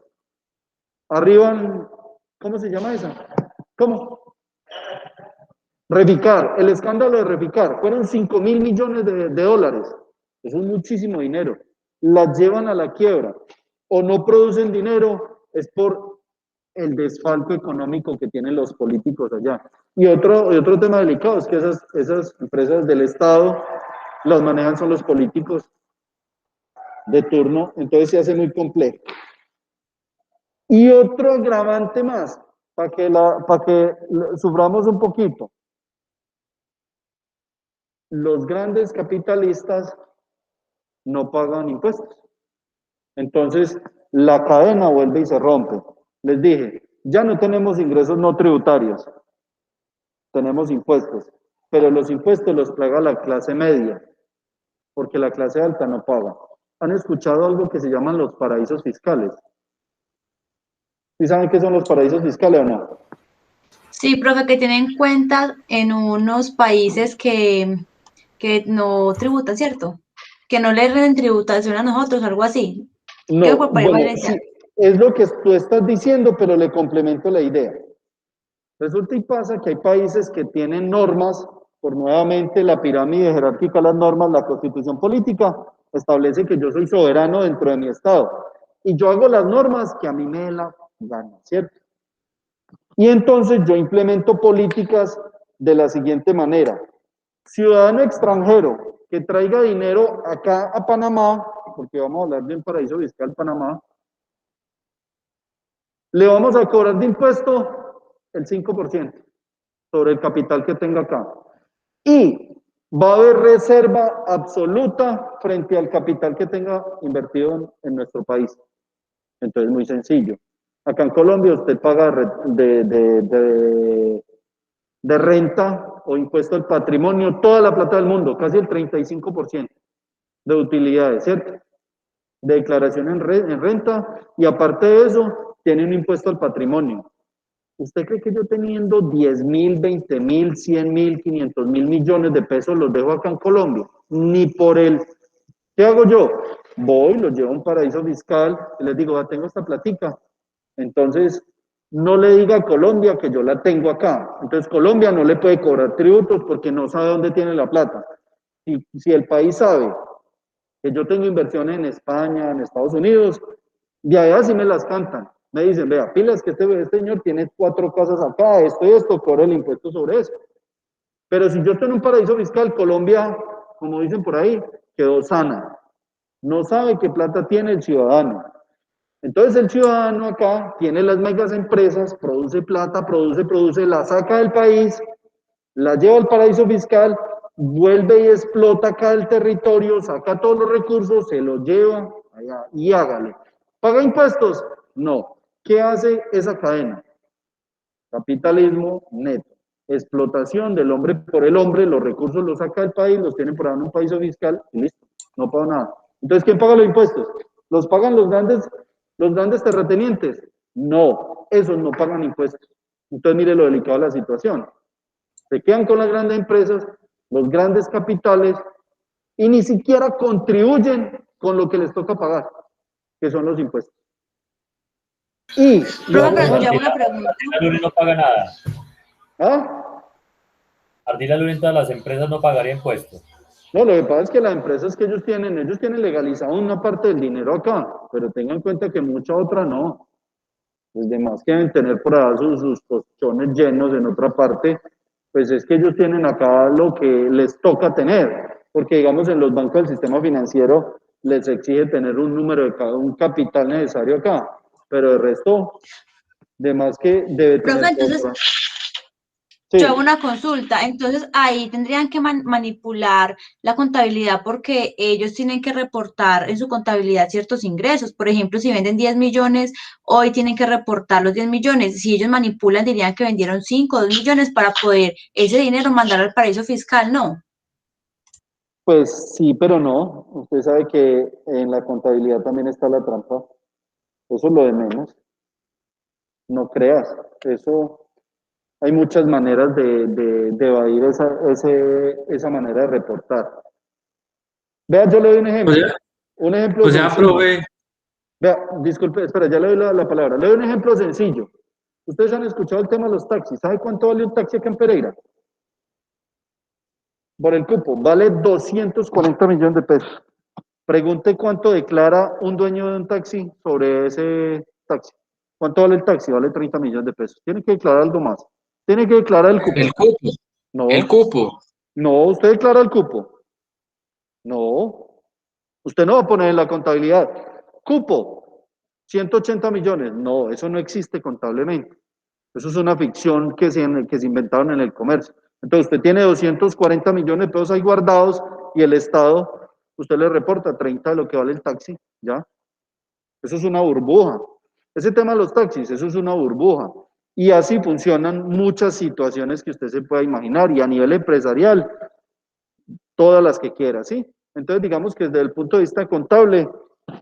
Arriba, ¿cómo se llama esa? ¿Cómo? Reficar, el escándalo de Reficar, fueron 5.000 millones de dólares. Eso es muchísimo dinero. las llevan a la quiebra o no producen dinero, es por el desfalco económico que tienen los políticos allá. Y otro tema delicado es que esas empresas del Estado las manejan son los políticos de turno, entonces se hace muy complejo. Y otro agravante más, para que suframos un poquito. Los grandes capitalistas no pagan impuestos. Entonces, la cadena vuelve y se rompe. Les dije, ya no tenemos ingresos no tributarios, tenemos impuestos, pero los impuestos los paga la clase media, porque la clase alta no paga. ¿Han escuchado algo que se llaman los paraísos fiscales? ¿Sí saben qué son los paraísos fiscales o no? Sí, profe, que tienen cuentas en unos países que no tributan, ¿cierto? Que no le rinden tributación a nosotros, algo así. No, bueno, sí, es lo que tú estás diciendo, pero le complemento la idea. Resulta y pasa que hay países que tienen normas, por nuevamente la pirámide jerárquica de las normas, la constitución política establece que yo soy soberano dentro de mi estado y yo hago las normas que a mí me den la gana, ¿cierto? Y entonces yo implemento políticas de la siguiente manera. Ciudadano extranjero que traiga dinero acá a Panamá, porque vamos a hablar de un paraíso fiscal Panamá, le vamos a cobrar de impuesto el 5% sobre el capital que tenga acá. Y va a haber reserva absoluta frente al capital que tenga invertido en nuestro país. Entonces, muy sencillo. Acá en Colombia usted paga de renta o impuesto al patrimonio toda la plata del mundo, casi el 35% de utilidades, ¿cierto? De declaración en renta, y aparte de eso, tiene un impuesto al patrimonio. ¿Usted cree que yo teniendo 10.000, 20.000, 100.000, 500.000 millones de pesos los dejo acá en Colombia? Ni por el... ¿Qué hago yo? Voy, los llevo a un paraíso fiscal y les digo, tengo esta platica. Entonces, no le diga a Colombia que yo la tengo acá. Entonces, Colombia no le puede cobrar tributos porque no sabe dónde tiene la plata. Y si el país sabe que yo tengo inversiones en España, en Estados Unidos, de allá sí me las cantan. Me dicen, vea, pilas que este señor tiene 4 casas acá, esto y esto, cobra el impuesto sobre eso. Pero si yo estoy en un paraíso fiscal, Colombia, como dicen por ahí, quedó sana. No sabe qué plata tiene el ciudadano. Entonces el ciudadano acá tiene las megas empresas, produce plata, produce, la saca del país, la lleva al paraíso fiscal, vuelve y explota acá el territorio, saca todos los recursos, se los lleva allá y hágale. ¿Paga impuestos? No. ¿Qué hace esa cadena? Capitalismo neto. Explotación del hombre por el hombre, los recursos los saca del país, los tienen por ahí en un paraíso fiscal y listo, no paga nada. Entonces, ¿quién paga los impuestos? ¿Los pagan los grandes terratenientes? No, esos no pagan impuestos. Entonces, mire lo delicado de la situación. Se quedan con las grandes empresas, los grandes capitales, y ni siquiera contribuyen con lo que les toca pagar, que son los impuestos. Y pero yo hago una pregunta. Ardila no paga nada. ¿Ah? Ardila Luna en todas las empresas no pagaría impuestos. No, lo que pasa es que las empresas que ellos tienen legalizado una parte del dinero acá, pero tengan en cuenta que mucha otra no. Los demás que deben tener por ahí sus colchones llenos en otra parte, pues es que ellos tienen acá lo que les toca tener, porque digamos en los bancos del sistema financiero les exige tener un número un capital necesario acá, pero de resto, de más que debe tener. Profe, entonces, sí. Yo hago una consulta, entonces ahí tendrían que manipular la contabilidad porque ellos tienen que reportar en su contabilidad ciertos ingresos. Por ejemplo, si venden 10 millones, hoy tienen que reportar los 10 millones. Si ellos manipulan, dirían que vendieron 5 o 2 millones para poder ese dinero mandar al paraíso fiscal, ¿no? Pues sí, pero no. Usted sabe que en la contabilidad también está la trampa. Eso es lo de menos. No creas. Eso... Hay muchas maneras de evadir esa manera de reportar. Vea, yo le doy un ejemplo. Un ejemplo sencillo. Profe. Vea, disculpe, espera, ya le doy la palabra. Le doy un ejemplo sencillo. Ustedes han escuchado el tema de los taxis. ¿Sabe cuánto vale un taxi acá en Pereira? Por el cupo, vale 240 millones de pesos. Pregunte cuánto declara un dueño de un taxi sobre ese taxi. ¿Cuánto vale el taxi? Vale 30 millones de pesos. Tiene que declarar algo más. Tiene que declarar el cupo. El cupo. No, El cupo. no, usted declara el cupo. No, usted no va a poner en la contabilidad. Cupo, 180 millones. No, eso no existe contablemente. Eso es una ficción que se inventaron en el comercio. Entonces usted tiene 240 millones de pesos ahí guardados y el Estado, usted le reporta 30 de lo que vale el taxi, ¿ya? Eso es una burbuja. Ese tema de los taxis, eso es una burbuja. Y así funcionan muchas situaciones que usted se pueda imaginar y a nivel empresarial, todas las que quiera, ¿sí? Entonces digamos que desde el punto de vista contable,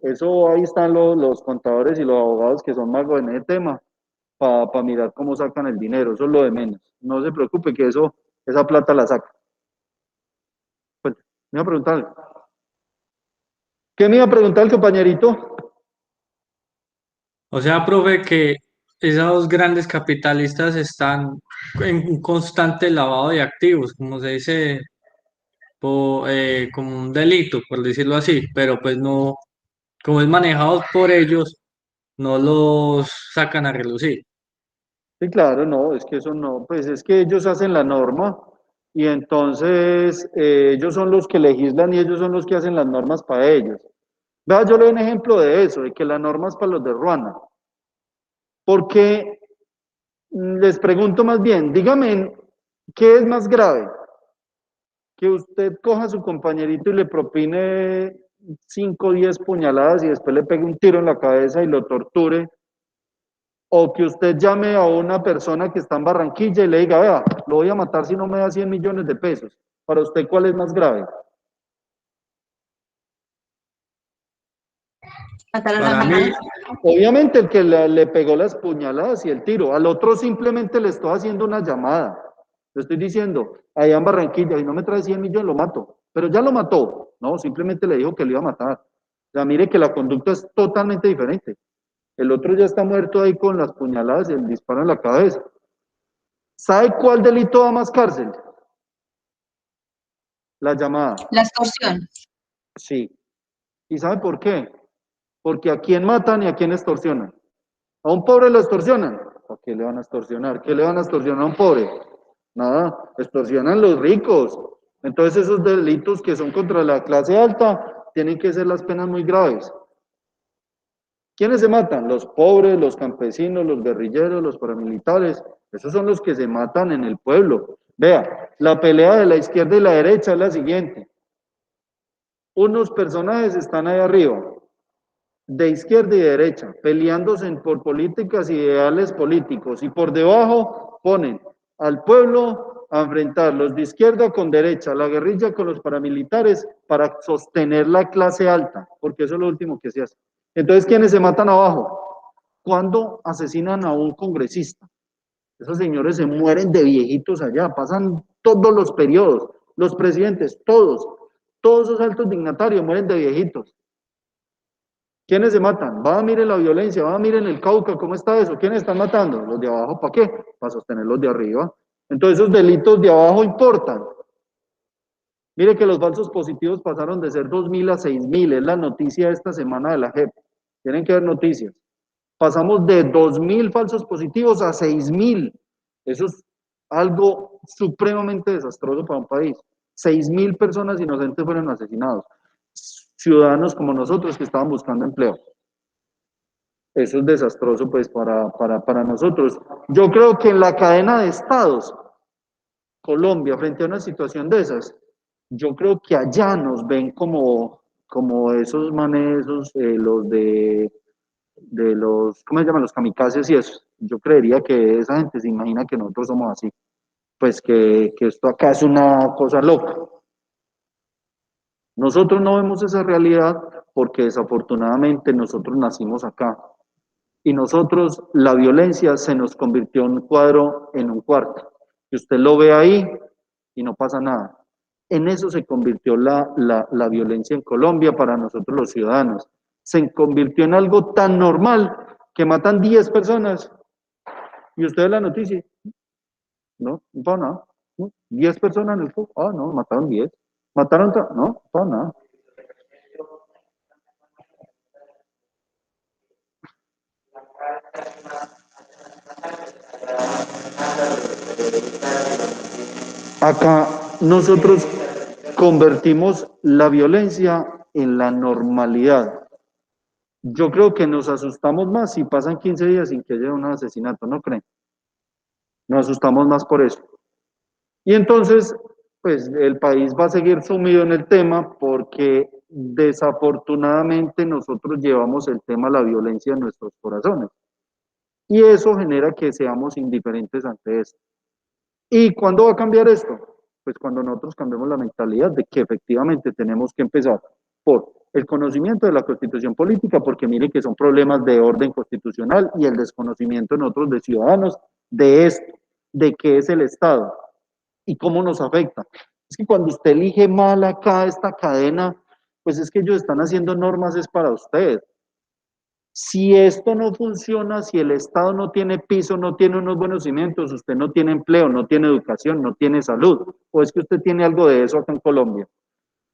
eso ahí están los contadores y los abogados que son magos en ese tema para mirar cómo sacan el dinero, eso es lo de menos. No se preocupe que esa plata la saca. Pues, me iba a preguntar algo. ¿Qué me iba a preguntar el compañerito? O sea, profe, que esos grandes capitalistas están en un constante lavado de activos, como se dice, como un delito, por decirlo así, pero pues no, como es manejado por ellos, no los sacan a relucir. Sí, claro, no, es que eso no, pues es que ellos hacen la norma y entonces ellos son los que legislan y ellos son los que hacen las normas para ellos. Vea, yo le doy un ejemplo de eso, de que la norma es para los de Ruana. Porque les pregunto más bien, dígame, ¿qué es más grave? Que usted coja a su compañerito y le propine 5 o 10 puñaladas y después le pegue un tiro en la cabeza y lo torture, o que usted llame a una persona que está en Barranquilla y le diga, vea, lo voy a matar si no me da 100 millones de pesos. Para usted, ¿cuál es más grave? Matar a la Para mí, amiga. Obviamente el que le pegó las puñaladas y el tiro, al otro simplemente le estoy haciendo una llamada. Le estoy diciendo, allá en Barranquilla, y no me trae 100 millones, lo mato. Pero ya lo mató. No, simplemente le dijo que lo iba a matar. O sea, mire que la conducta es totalmente diferente. El otro ya está muerto ahí con las puñaladas y el disparo en la cabeza. ¿Sabe cuál delito da más cárcel? La llamada. La extorsión. Sí. ¿Y sabe por qué? Porque a quién matan y a quién extorsionan. A un pobre lo extorsionan. ¿A qué le van a extorsionar? ¿Qué le van a extorsionar a un pobre? Nada, extorsionan los ricos. Entonces esos delitos que son contra la clase alta tienen que ser las penas muy graves. ¿Quiénes se matan? Los pobres, los campesinos, los guerrilleros, los paramilitares. Esos son los que se matan en el pueblo. Vea, la pelea de la izquierda y la derecha es la siguiente. Unos personajes están ahí arriba, de izquierda y de derecha, peleándose por políticas y ideales políticos, y por debajo ponen al pueblo a enfrentar los de izquierda con derecha, la guerrilla con los paramilitares para sostener la clase alta, porque eso es lo último que se hace. Entonces, ¿quiénes se matan abajo? ¿Cuándo asesinan a un congresista? Esos señores se mueren de viejitos allá, pasan todos los periodos, los presidentes, todos esos altos dignatarios mueren de viejitos. ¿Quiénes se matan? Va, miren la violencia, va, miren el Cauca, ¿cómo está eso? ¿Quiénes están matando? Los de abajo, ¿para qué? Para sostener los de arriba. Entonces esos delitos de abajo importan. Mire que los falsos positivos pasaron de ser 2.000 a 6.000, es la noticia de esta semana de la JEP. Tienen que ver noticias. Pasamos de 2.000 falsos positivos a 6.000. Eso es algo supremamente desastroso para un país. 6.000 personas inocentes fueron asesinados. Ciudadanos como nosotros que estaban buscando empleo. Eso es desastroso pues para nosotros. Yo creo que en la cadena de estados, Colombia, frente a una situación de esas, yo creo que allá nos ven como esos manes, los de los, ¿cómo se llaman? Los kamikazes y eso. Yo creería que esa gente se imagina que nosotros somos así. Pues que esto acá es una cosa loca. Nosotros no vemos esa realidad porque desafortunadamente nosotros nacimos acá. Y nosotros, la violencia se nos convirtió en un cuadro, en un cuarto. Y usted lo ve ahí y no pasa nada. En eso se convirtió la violencia en Colombia para nosotros los ciudadanos. Se convirtió en algo tan normal que matan 10 personas. Y usted ve la noticia. No, no pasa nada. ¿No? 10 personas en el fuego. Ah, no, mataron 10. Mataron, no, no pasa nada. Acá nosotros convertimos la violencia en la normalidad. Yo creo que nos asustamos más si pasan 15 días sin que haya un asesinato, ¿no creen? Nos asustamos más por eso. Y entonces, pues el país va a seguir sumido en el tema porque desafortunadamente nosotros llevamos el tema de la violencia en nuestros corazones. Y eso genera que seamos indiferentes ante esto. ¿Y cuándo va a cambiar esto? Pues cuando nosotros cambiemos la mentalidad de que efectivamente tenemos que empezar por el conocimiento de la Constitución política, porque miren que son problemas de orden constitucional y el desconocimiento en nosotros de ciudadanos de esto, de qué es el Estado y cómo nos afecta. Es que cuando usted elige mal acá esta cadena, pues es que ellos están haciendo normas es para usted. Si esto no funciona, si el Estado no tiene piso, no tiene unos buenos cimientos, usted no tiene empleo, no tiene educación, no tiene salud, o es que usted tiene algo de eso acá en Colombia.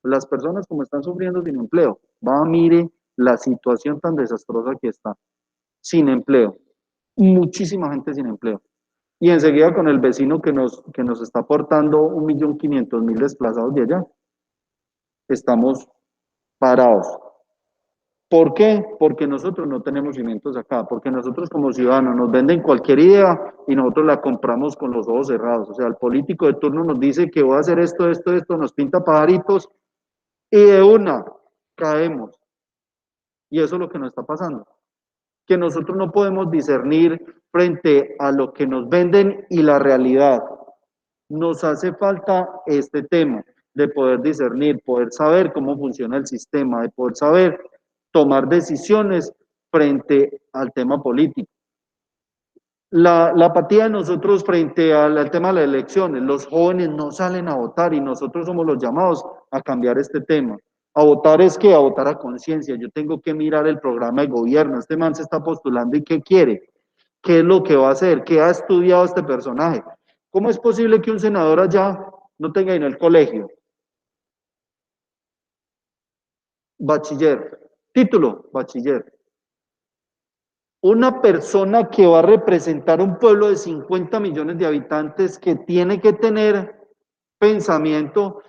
Las personas como están sufriendo sin empleo, va, mire la situación tan desastrosa que está, sin empleo, muchísima gente sin empleo. Y enseguida con el vecino que nos está aportando 1.500.000 desplazados de allá, estamos parados. ¿Por qué? Porque nosotros no tenemos cimientos acá, porque nosotros como ciudadanos nos venden cualquier idea y nosotros la compramos con los ojos cerrados. O sea, el político de turno nos dice que voy a hacer esto, nos pinta pajaritos y de una caemos. Y eso es lo que nos está pasando. Que nosotros no podemos discernir frente a lo que nos venden y la realidad. Nos hace falta este tema de poder discernir, poder saber cómo funciona el sistema, de poder saber tomar decisiones frente al tema político. La apatía de nosotros frente al tema de las elecciones, los jóvenes no salen a votar y nosotros somos los llamados a cambiar este tema. A votar es que a votar a conciencia. Yo tengo que mirar el programa de gobierno. Este man se está postulando y ¿qué quiere? ¿Qué es lo que va a hacer? ¿Qué ha estudiado este personaje? ¿Cómo es posible que un senador allá no tenga en el colegio? Bachiller. Título, bachiller. Una persona que va a representar un pueblo de 50 millones de habitantes que tiene que tener pensamiento,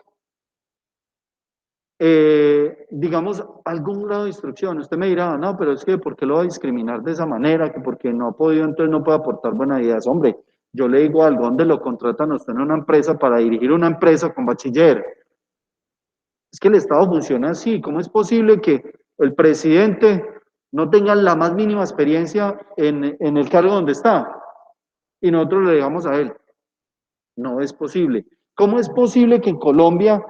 digamos, algún grado de instrucción. Usted me dirá, no, pero es que ¿por qué lo va a discriminar de esa manera? Que porque no ha podido, entonces no puede aportar buenas ideas. Hombre, yo le digo algo, ¿dónde lo contratan a usted en una empresa para dirigir una empresa con bachiller? Es que el Estado funciona así. ¿Cómo es posible que el presidente no tenga la más mínima experiencia en el cargo donde está y nosotros le digamos a él? No es posible. ¿Cómo es posible que en Colombia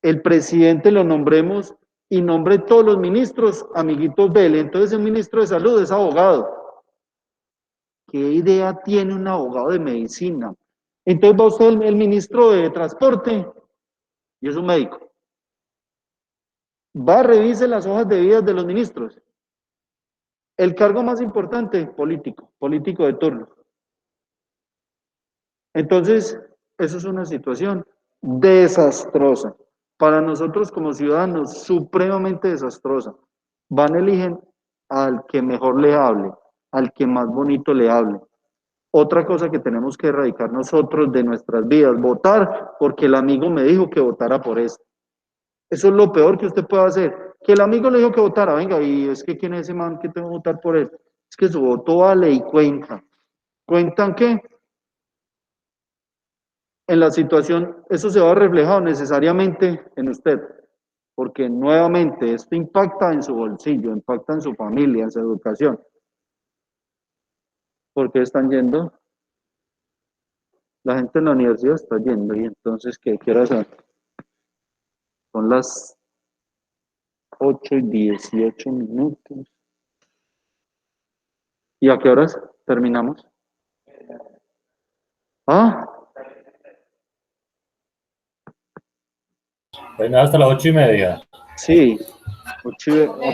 el presidente lo nombremos y nombre todos los ministros amiguitos de él? Entonces el ministro de Salud es abogado. ¿Qué idea tiene un abogado de medicina? Entonces va usted el ministro de Transporte y es un médico. Va, revise las hojas de vida de los ministros. El cargo más importante, político de turno. Entonces, eso es una situación desastrosa. Para nosotros como ciudadanos, supremamente desastrosa. Van, eligen al que mejor le hable, al que más bonito le hable. Otra cosa que tenemos que erradicar nosotros de nuestras vidas, votar porque el amigo me dijo que votara por esto. Eso es lo peor que usted puede hacer. Que el amigo le dijo que votara, venga, y es que ¿quién es ese man que tengo que votar por él? Es que su voto vale y cuenta. ¿Cuentan qué? En la situación, eso se va reflejado necesariamente en usted, porque nuevamente esto impacta en su bolsillo, impacta en su familia, en su educación. ¿Por qué están yendo? La gente en la universidad está yendo, y entonces, ¿qué quiero hacer? Son las 8:18. ¿Y a qué horas terminamos? ¿Ah? Pues nada, hasta las 8:30. Sí.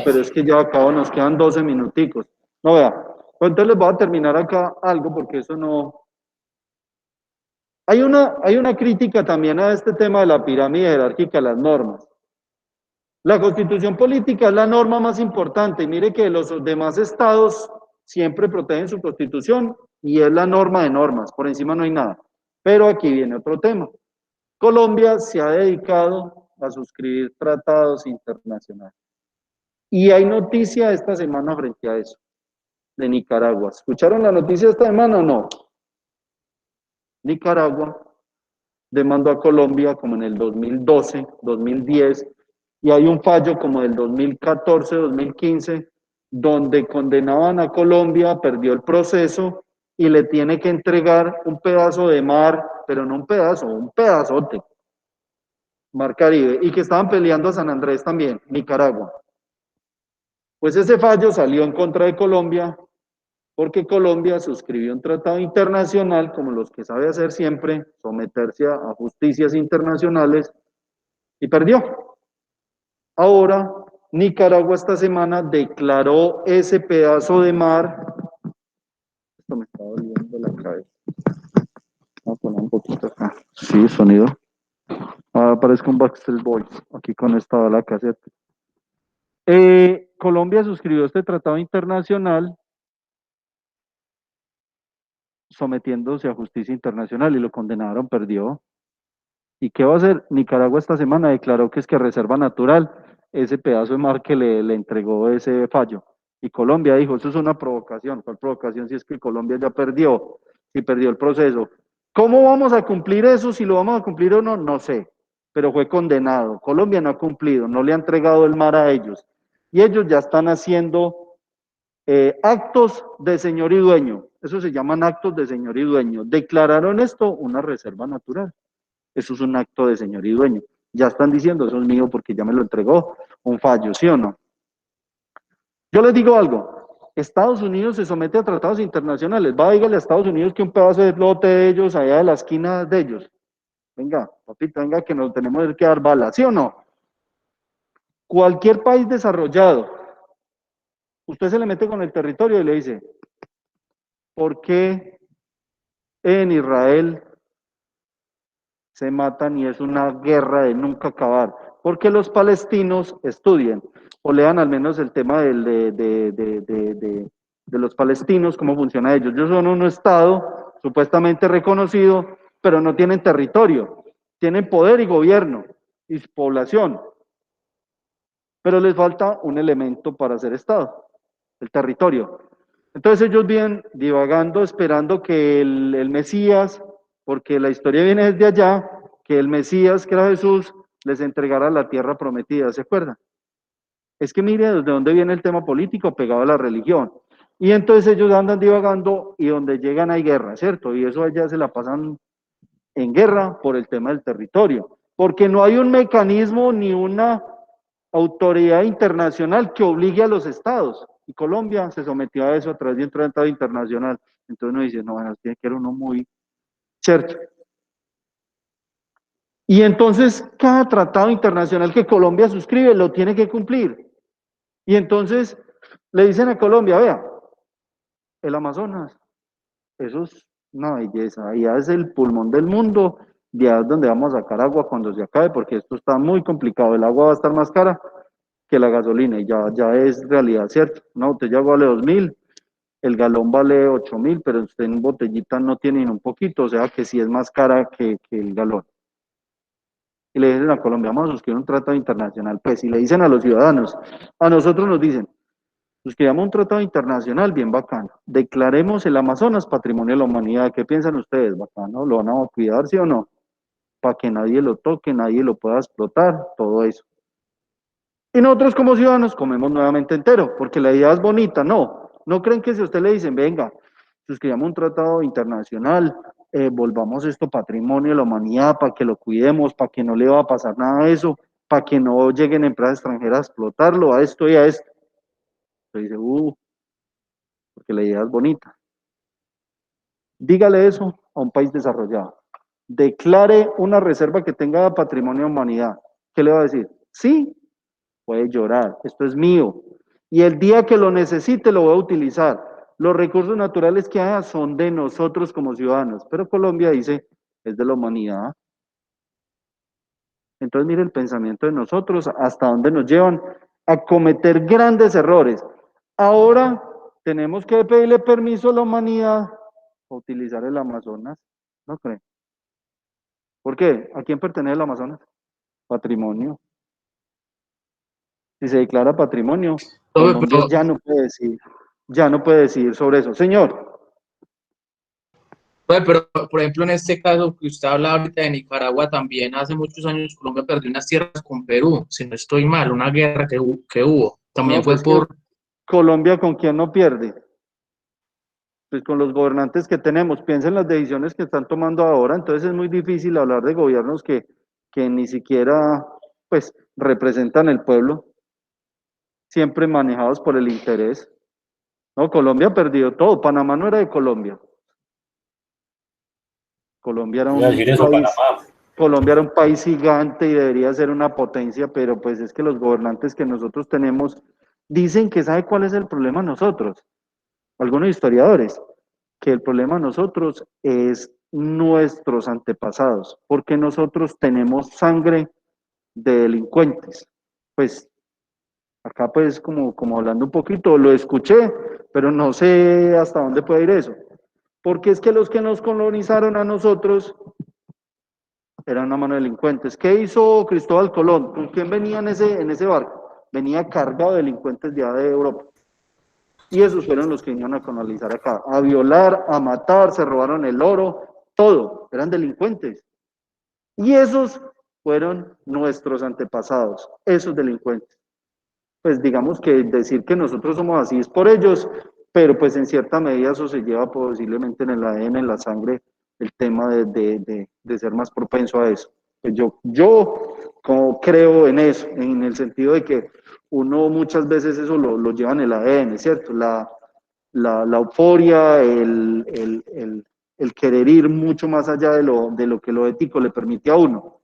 Pero es que ya acabo, nos quedan 12 minuticos. No, vea. Pues entonces les voy a terminar acá algo, porque eso no... Hay una crítica también a este tema de la pirámide jerárquica de las normas. La Constitución política es la norma más importante, y mire que los demás estados siempre protegen su Constitución y es la norma de normas, por encima no hay nada. Pero aquí viene otro tema. Colombia se ha dedicado a suscribir tratados internacionales. Y hay noticia esta semana frente a eso, de Nicaragua. ¿Escucharon la noticia esta semana o no? Nicaragua demandó a Colombia como en el 2012, 2010, y hay un fallo como del 2014, 2015, donde condenaban a Colombia, perdió el proceso y le tiene que entregar un pedazo de mar, pero no un pedazo, un pedazote, Mar Caribe, y que estaban peleando a San Andrés también, Nicaragua. Pues ese fallo salió en contra de Colombia, porque Colombia suscribió un tratado internacional, como los que sabe hacer siempre, someterse a justicias internacionales, y perdió. Ahora, Nicaragua esta semana declaró ese pedazo de mar. Esto me está doliendo la cabeza. Vamos a poner un poquito acá. Sí, sonido. Ahora parezco un Backstreet Boys, aquí conectado a la caseta. Colombia suscribió este tratado internacional sometiéndose a justicia internacional y lo condenaron, perdió. ¿Y qué va a hacer? Nicaragua esta semana declaró que es que reserva natural ese pedazo de mar que le entregó ese fallo. Y Colombia dijo, eso es una provocación. ¿Cuál provocación? Si es que Colombia ya perdió, si perdió el proceso. ¿Cómo vamos a cumplir eso? Si lo vamos a cumplir o no, no sé. Pero fue condenado. Colombia no ha cumplido, no le ha entregado el mar a ellos. Y ellos ya están haciendo actos de señor y dueño. Eso se llaman actos de señor y dueño. Declararon esto una reserva natural. Eso es un acto de señor y dueño. Ya están diciendo, eso es mío porque ya me lo entregó un fallo, ¿sí o no? Yo les digo algo, Estados Unidos se somete a tratados internacionales, va a dígale a Estados Unidos que un pedazo de lote de ellos, allá de la esquina de ellos, venga, papito, venga que nos tenemos que dar balas, ¿sí o no? Cualquier país desarrollado, usted se le mete con el territorio y le dice, ¿por qué en Israel se matan y es una guerra de nunca acabar? Porque los palestinos estudien o lean al menos el tema de los palestinos, cómo funciona ellos. Ellos son un estado supuestamente reconocido, pero no tienen territorio, tienen poder y gobierno y población, pero les falta un elemento para ser estado, el territorio. Entonces ellos vienen divagando, esperando que el Mesías, porque la historia viene desde allá, que el Mesías, que era Jesús, les entregara la tierra prometida, ¿se acuerdan? Es que mire desde dónde viene el tema político pegado a la religión. Y entonces ellos andan divagando y donde llegan hay guerra, ¿cierto? Y eso allá se la pasan en guerra por el tema del territorio, porque no hay un mecanismo ni una autoridad internacional que obligue a los estados. Y Colombia se sometió a eso a través de un tratado internacional. Entonces uno dice, no, bueno, tiene que ser uno muy certo. Y entonces cada tratado internacional que Colombia suscribe lo tiene que cumplir. Y entonces le dicen a Colombia, vea, el Amazonas, eso es una belleza, allá es el pulmón del mundo, de allá es donde vamos a sacar agua cuando se acabe, porque esto está muy complicado, el agua va a estar más cara que la gasolina, y ya es realidad, ¿cierto? Una botella de agua vale 2.000, el galón vale 8.000, pero usted en botellita no tiene ni un poquito, o sea que sí es más cara que el galón. Y le dicen a Colombia, vamos a suscribir un tratado internacional, pues, y le dicen a los ciudadanos, a nosotros nos dicen, suscribamos un tratado internacional bien bacano, declaremos el Amazonas patrimonio de la humanidad, ¿qué piensan ustedes? Bacano, ¿lo van a cuidar, sí o no? Para que nadie lo toque, nadie lo pueda explotar, todo eso. Y nosotros como ciudadanos comemos nuevamente entero, porque la idea es bonita, no. No creen que si a usted le dicen, venga, suscribamos un tratado internacional, volvamos esto patrimonio de la humanidad para que lo cuidemos, para que no le va a pasar nada de eso, para que no lleguen empresas extranjeras a explotarlo, a esto y a esto. Usted dice, porque la idea es bonita. Dígale eso a un país desarrollado. Declare una reserva que tenga patrimonio de humanidad. ¿Qué le va a decir? Sí, puede llorar, esto es mío. Y el día que lo necesite lo voy a utilizar. Los recursos naturales que haya son de nosotros como ciudadanos, pero Colombia dice, es de la humanidad. Entonces mire el pensamiento de nosotros, hasta dónde nos llevan a cometer grandes errores. Ahora tenemos que pedirle permiso a la humanidad para utilizar el Amazonas, ¿no creen? ¿Por qué? ¿A quién pertenece el Amazonas? Patrimonio. Si se declara patrimonio, Colombia ya no puede decidir sobre eso. Señor. Pero, por ejemplo, en este caso que usted habla ahorita de Nicaragua, también hace muchos años Colombia perdió unas tierras con Perú, si no estoy mal, una guerra que hubo. También No, fue pues por... Colombia, ¿con quién no pierde? Pues con los gobernantes que tenemos. Piensen en las decisiones que están tomando ahora, entonces es muy difícil hablar de gobiernos que ni siquiera, pues, representan el pueblo, siempre manejados por el interés. No, Colombia ha perdido todo. Panamá no era de Colombia. Colombia era Voy a decir eso, país, Panamá. Colombia era un país gigante y debería ser una potencia, pero pues es que los gobernantes que nosotros tenemos dicen que sabe cuál es el problema nosotros, algunos historiadores, que el problema nosotros es nuestros antepasados, porque nosotros tenemos sangre de delincuentes. Pues acá pues como hablando un poquito, lo escuché, pero no sé hasta dónde puede ir eso. Porque es que los que nos colonizaron a nosotros eran una mano de delincuentes. ¿Qué hizo Cristóbal Colón? ¿Con quién venía en ese barco? Venía cargado de delincuentes de allá de Europa. Y esos fueron los que vinieron a colonizar acá, a violar, a matar, se robaron el oro, todo, eran delincuentes. Y esos fueron nuestros antepasados, esos delincuentes. Pues digamos que decir que nosotros somos así es por ellos, pero pues en cierta medida eso se lleva posiblemente en el ADN, en la sangre, el tema de ser más propenso a eso. Pues yo como creo en eso, en el sentido de que uno muchas veces eso lo lleva en el ADN, ¿cierto? La euforia, el querer ir mucho más allá de lo que lo ético le permite a uno.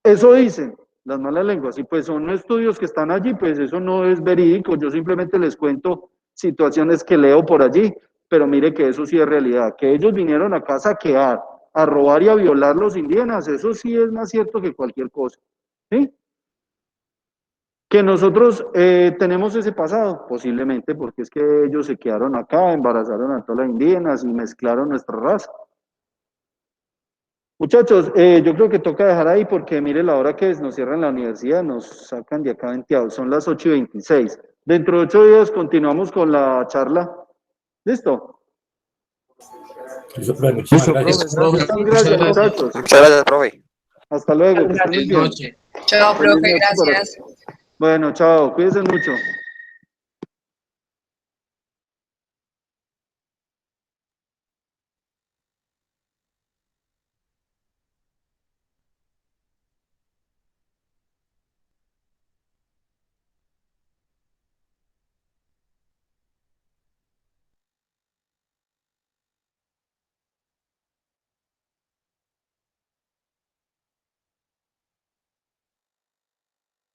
Eso dicen las malas lenguas, y pues son estudios que están allí, pues eso no es verídico, yo simplemente les cuento situaciones que leo por allí, pero mire que eso sí es realidad, que ellos vinieron acá a saquear, a robar y a violar los indígenas, eso sí es más cierto que cualquier cosa, ¿sí? Que nosotros tenemos ese pasado, posiblemente, porque es que ellos se quedaron acá, embarazaron a todas las indígenas y mezclaron nuestra raza. Muchachos, yo creo que toca dejar ahí porque mire la hora que es, nos cierran la universidad, nos sacan de acá venteados, son las 8:26. Dentro de 8 días continuamos con la charla. ¿Listo? Eso, profe, muchísimas gracias. Muchas gracias, muchachos. Muchas gracias, profe. Hasta luego, que estén muy bien. Noche. Chao, profe, gracias. Bueno, chao, cuídense mucho.